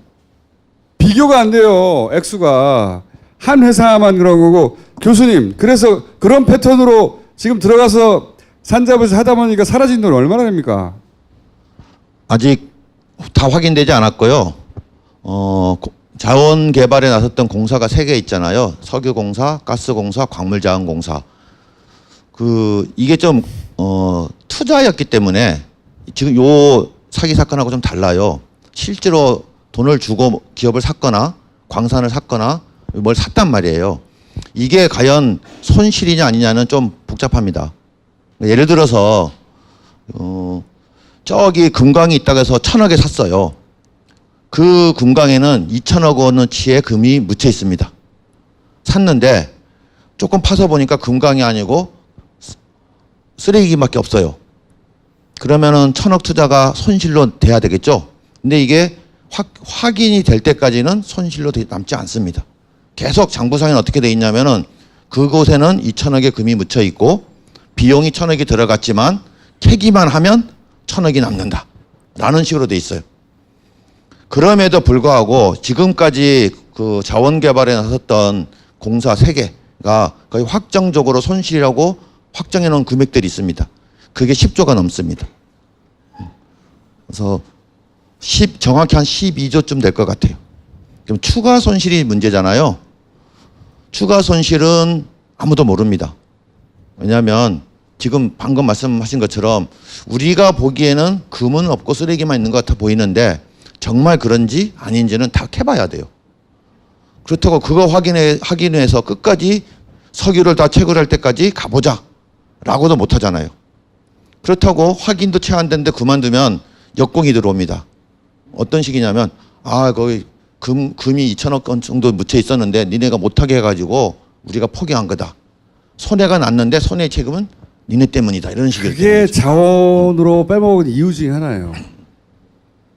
비교가 안 돼요. 액수가. 한 회사만 그런 거고. 교수님, 그래서 그런 패턴으로 지금 들어가서 산잡에서 하다 보니까 사라진 돈 얼마나 됩니까? 아직 다 확인되지 않았고요. 자원 개발에 나섰던 공사가 3개 있잖아요. 석유공사, 가스공사, 광물자원공사. 이게 좀 투자였기 때문에 지금 요 사기 사건하고 좀 달라요. 실제로 돈을 주고 기업을 샀거나 광산을 샀거나 뭘 샀단 말이에요. 이게 과연 손실이냐 아니냐는 좀 복잡합니다. 예를 들어서 저기 금광이 있다고 해서 1,000억에 샀어요. 그 금광에는 2,000억 원어치의 금이 묻혀 있습니다. 샀는데 조금 파서 보니까 금광이 아니고 쓰레기밖에 없어요. 그러면은 1,000억 투자가 손실로 돼야 되겠죠. 근데 이게 확인이 될 때까지는 손실로 남지 않습니다. 계속 장부상에는 어떻게 돼 있냐면은 그곳에는 2,000억의 금이 묻혀 있고 비용이 1,000억이 들어갔지만 캐기만 하면 1,000억이 남는다 라는 식으로 돼 있어요. 그럼에도 불구하고 지금까지 그 자원 개발에 나섰던 공사 3개가 거의 확정적으로 손실이라고 확정해 놓은 금액들이 있습니다. 그게 10조가 넘습니다. 그래서 정확히 한 12조쯤 될 것 같아요. 그럼 추가 손실이 문제잖아요. 추가 손실은 아무도 모릅니다. 왜냐하면 지금 방금 말씀하신 것처럼 우리가 보기에는 금은 없고 쓰레기만 있는 것 같아 보이는데 정말 그런지 아닌지는 다 캐봐야 돼요. 그렇다고 그거 확인해서 끝까지 석유를 다 채굴할 때까지 가보자 라고도 못하잖아요. 그렇다고 확인도 채 안 됐는데 그만두면 역공이 들어옵니다. 어떤 식이냐면 거기 금이 2,000억 원 정도 묻혀 있었는데 니네가 못하게 해가지고 우리가 포기한 거다. 손해가 났는데 손해 책임은 니네 때문이다. 이런 식의. 그게 자원으로 빼먹은 이유 중에 하나예요.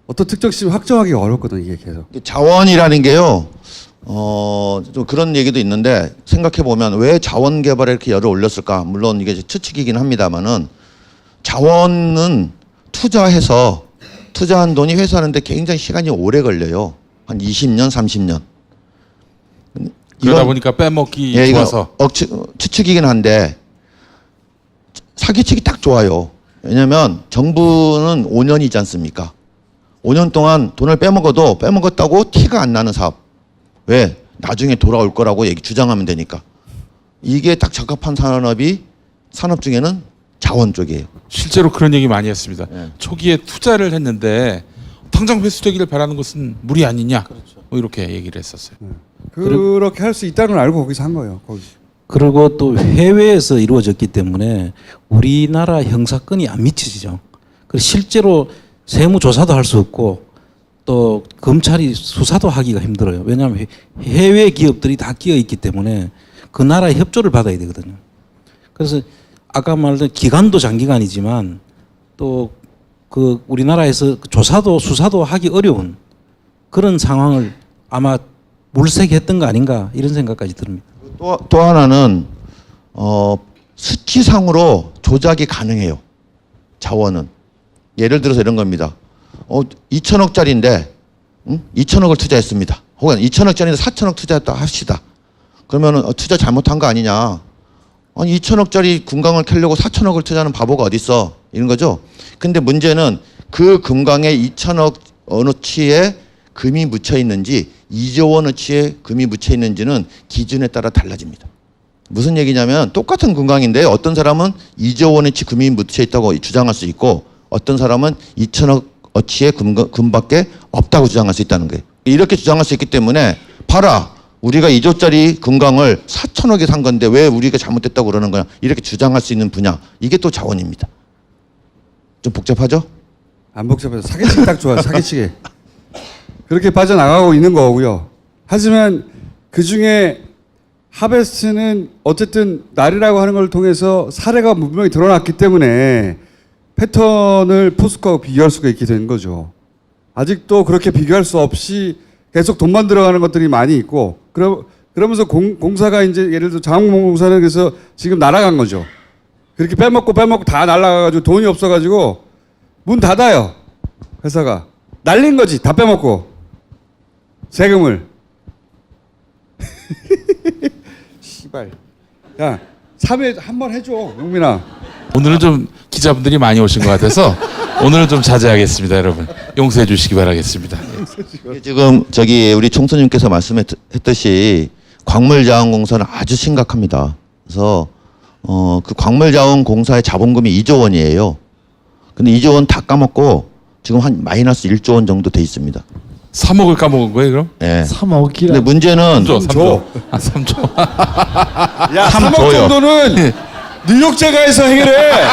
어떤 특정 시점 확정하기 어렵거든 이게 계속. 자원이라는 게요. 좀 그런 얘기도 있는데 생각해 보면 왜 자원 개발에 이렇게 열을 올렸을까? 물론 이게 추측이긴 합니다만은 자원은 투자한 돈이 회수하는데 굉장히 시간이 오래 걸려요. 한 20년, 30년. 그러다 보니까 빼먹기 좋아서. 추측이긴 한데 사기치기 딱 좋아요. 왜냐하면 정부는 5년이지 않습니까? 5년 동안 돈을 빼먹었다고 티가 안 나는 사업. 왜? 나중에 돌아올 거라고 주장하면 되니까. 이게 딱 적합한 산업 중에는 자원 쪽이에요. 실제로 그런 얘기 많이 했습니다. 네. 초기에 투자를 했는데 당장 회수되기를 바라는 것은 무리 아니냐. 뭐 이렇게 얘기를 했었어요. 그렇게 할 수 있다는 걸 알고 거기서 한 거예요. 거기. 그리고 또 해외에서 이루어졌기 때문에 우리나라 형사권이 안 미치죠. 그래서 실제로 세무조사도 할 수 없고 또 검찰이 수사도 하기가 힘들어요. 왜냐하면 해외 기업들이 다 끼어 있기 때문에 그 나라의 협조를 받아야 되거든요. 그래서 아까 말한 기간도 장기간이지만 또 그 우리나라에서 조사도 수사도 하기 어려운 그런 상황을 아마 물색했던 거 아닌가 이런 생각까지 듭니다. 또 하나는 수치상으로 조작이 가능해요. 자원은. 예를 들어서 이런 겁니다. 2,000억짜리인데 2,000억을 투자했습니다. 혹은 2,000억짜리인데 4,000억 투자했다 합시다. 그러면은 투자 잘못한 거 아니냐. 아니 2,000억짜리 금강을 캐려고 4,000억을 투자하는 바보가 어디 있어. 이런 거죠. 근데 문제는 그 금강에 2,000억 어느치의 금이 묻혀 있는지 2조 원어치의 금이 묻혀 있는지는 기준에 따라 달라집니다. 무슨 얘기냐면 똑같은 금강인데 어떤 사람은 2조 원어치 금이 묻혀 있다고 주장할 수 있고 어떤 사람은 2,000억 어치의 금밖에 없다고 주장할 수 있다는 거예요. 이렇게 주장할 수 있기 때문에 봐라. 우리가 2조짜리 금강을 4,000억에 산 건데 왜 우리가 잘못됐다고 그러는 거냐. 이렇게 주장할 수 있는 분야. 이게 또 자원입니다. 좀 복잡하죠? 안 복잡해서 사기치기 딱 좋아요. 사기치기. 그렇게 빠져나가고 있는 거고요. 하지만 그중에 하베스트는 어쨌든 날이라고 하는 걸 통해서 사례가 분명히 드러났기 때문에 패턴을 포스코하고 비교할 수가 있게 된 거죠. 아직도 그렇게 비교할 수 없이 계속 돈만 들어가는 것들이 많이 있고 그러면서 공사가 이제 예를 들어 장항공사는 그래서 지금 날아간 거죠. 그렇게 빼먹고 다 날아가가지고 돈이 없어가지고 문 닫아요. 회사가. 날린 거지. 다 빼먹고. 세금을. 씨발. 야, 3회 한 번 해줘, 용민아. 오늘은 좀 기자분들이 많이 오신 것 같아서 오늘은 좀 자제하겠습니다, 여러분. 용서해 주시기 바라겠습니다. 지금 저기 우리 총수님께서 말씀했듯이 광물자원공사는 아주 심각합니다. 그래서 그 광물자원공사의 자본금이 2조 원이에요. 근데 2조 원 다 까먹고 지금 한 마이너스 1조 원 정도 돼 있습니다. 3억을 까먹은 거예요, 그럼? 예. 3억이라. 근데 문제는 3조. 아, 3조. 야, 3억 줘요. 정도는 뉴욕제가에서 해결해.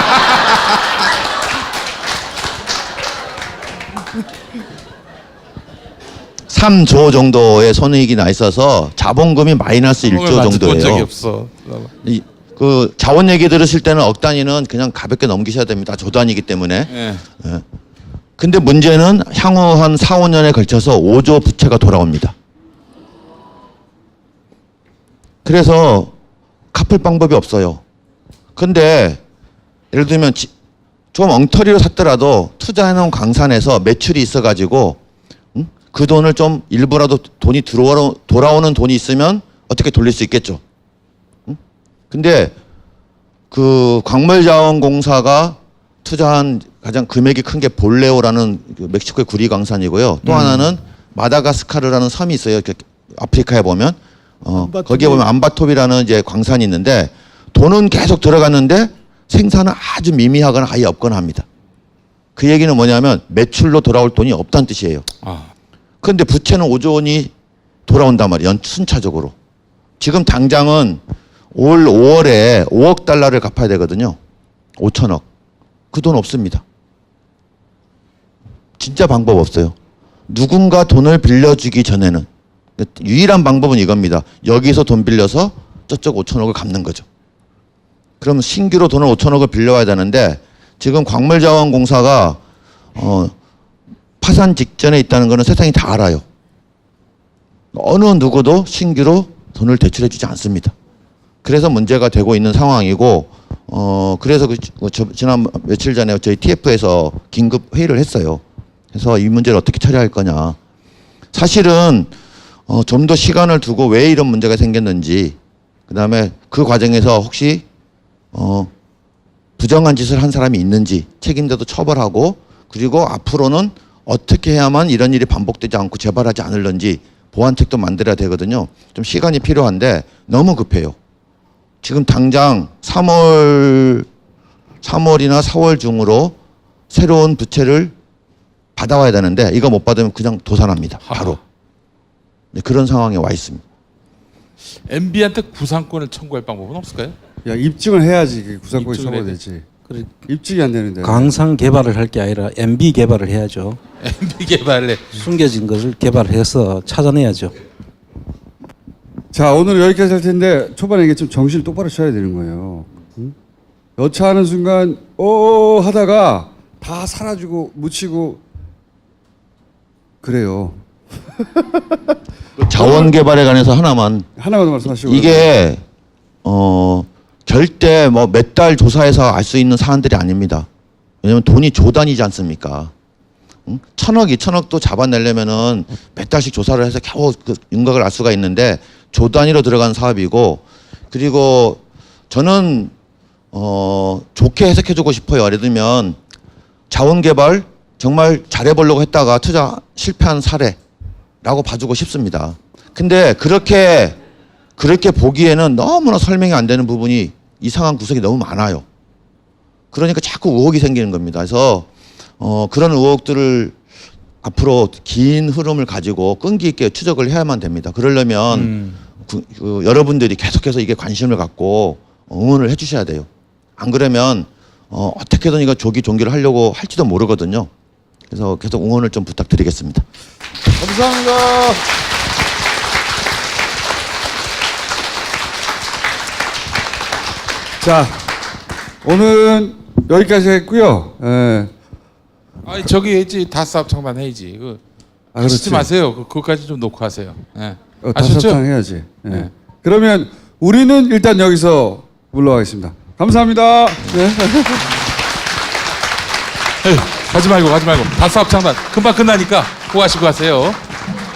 삼 3조 정도의 손익이 나 있어서 자본금이 마이너스 1조 본 적이 정도예요. 없어. 그 자원 얘기 들으실 때는 억 단위는 그냥 가볍게 넘기셔야 됩니다. 조 단위이기 때문에. 예. 근데 문제는 향후 한 4, 5년에 걸쳐서 5조 부채가 돌아옵니다. 그래서 갚을 방법이 없어요. 근데 예를 들면 좀 엉터리로 샀더라도 투자해놓은 강산에서 매출이 있어가지고 그 돈을 좀 일부라도 돈이 돌아오는 돈이 있으면 어떻게 돌릴 수 있겠죠. 근데 그 광물자원공사가 투자한 가장 금액이 큰 게 볼레오라는 그 멕시코의 구리 강산이고요. 또 하나는 마다가스카르라는 섬이 있어요. 아프리카에 보면 거기에 보면 암바톱이라는 이제 광산이 있는데 돈은 계속 들어갔는데 생산은 아주 미미하거나 아예 없거나 합니다. 그 얘기는 뭐냐면 매출로 돌아올 돈이 없다는 뜻이에요. 그런데 부채는 5조 원이 돌아온단 말이에요. 순차적으로. 지금 당장은 올 5월에 5억 달러를 갚아야 되거든요. 5천억. 그 돈 없습니다. 진짜 방법 없어요. 누군가 돈을 빌려주기 전에는 유일한 방법은 이겁니다. 여기서 돈 빌려서 저쪽 5천억을 갚는 거죠. 그럼 신규로 돈을 5천억을 빌려와야 되는데 지금 광물자원공사가 파산 직전에 있다는 거는 세상이 다 알아요. 어느 누구도 신규로 돈을 대출해 주지 않습니다. 그래서 문제가 되고 있는 상황이고 그래서 지난 며칠 전에 저희 TF에서 긴급 회의를 했어요. 그래서 이 문제를 어떻게 처리할 거냐. 사실은 좀 더 시간을 두고 왜 이런 문제가 생겼는지, 그다음에 그 과정에서 혹시 부정한 짓을 한 사람이 있는지 책임자도 처벌하고, 그리고 앞으로는 어떻게 해야만 이런 일이 반복되지 않고 재발하지 않을런지 보완책도 만들어야 되거든요. 좀 시간이 필요한데 너무 급해요. 지금 당장 3월이나 4월 중으로 새로운 부채를 받아와야 되는데 이거 못 받으면 그냥 도산합니다. 바로. 네, 그런 상황에 와 있습니다. MB한테 구상권을 청구할 방법은 없을까요? 야, 입증을 해야지 그 구상권이 입증을 해야 청구되지. 그래. 입증이 안 되는데. 강상 개발을 할 게 아니라 MB 개발을 해야죠. MB 개발에 숨겨진 것을 개발해서 찾아내야죠. 자, 오늘 여기까지 할 텐데 초반에 이게 좀 정신을 똑바로 차려야 되는 거예요. 여차하는 순간 하다가 다 사라지고 묻히고 그래요. 자원 개발에 관해서 하나만 말씀하시고. 이게 절대 뭐 몇 달 조사해서 알 수 있는 사안들이 아닙니다. 왜냐면 돈이 조 단위지 않습니까? 1,000억, 2,000억도 잡아내려면은 몇 달씩 조사를 해서 겨우 그 윤곽을 알 수가 있는데 조 단위로 들어간 사업이고, 그리고 저는 좋게 해석해주고 싶어요. 예를 들면 자원 개발 정말 잘해보려고 했다가 투자 실패한 사례라고 봐주고 싶습니다. 근데 그렇게 보기에는 너무나 설명이 안 되는 부분이 이상한 구석이 너무 많아요. 그러니까 자꾸 의혹이 생기는 겁니다. 그래서 그런 의혹들을 앞으로 긴 흐름을 가지고 끈기 있게 추적을 해야만 됩니다. 그러려면 여러분들이 계속해서 이게 관심을 갖고 응원을 해주셔야 돼요. 안 그러면 어떻게든 이거 조기종기를 하려고 할지도 모르거든요. 그래서 계속 응원을 좀 부탁드리겠습니다. 감사합니다. 자, 오늘은 여기까지 했고요. 예. 아니 저기 해야지 다스합창만 해야지. 하시지 마세요. 그거까지 좀 놓고 하세요. 예. 아셨죠? 다섯장 해야지. 예. 네. 그러면 우리는 일단 여기서 물러가겠습니다. 감사합니다. 네. 가지 말고 다 사업 장난 금방 끝나니까 꼭 하시고 가세요.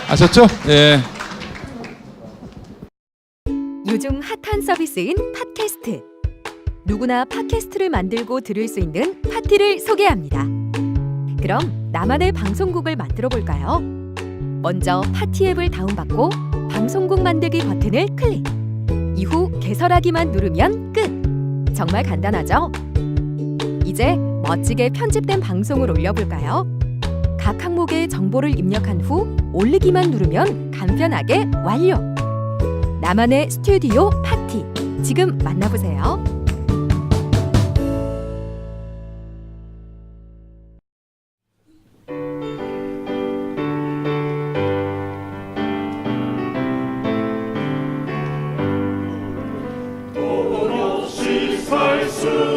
아셨죠? 예. 요즘 핫한 서비스인 팟캐스트. 누구나 팟캐스트를 만들고 들을 수 있는 파티를 소개합니다. 그럼 나만의 방송국을 만들어 볼까요? 먼저 파티 앱을 다운받고 방송국 만들기 버튼을 클릭. 이후 개설하기만 누르면 끝. 정말 간단하죠? 이제 멋지게 편집된 방송을 올려볼까요? 각 항목의 정보를 입력한 후 올리기만 누르면 간편하게 완료. 나만의 스튜디오 파티. 지금 만나보세요. 살 수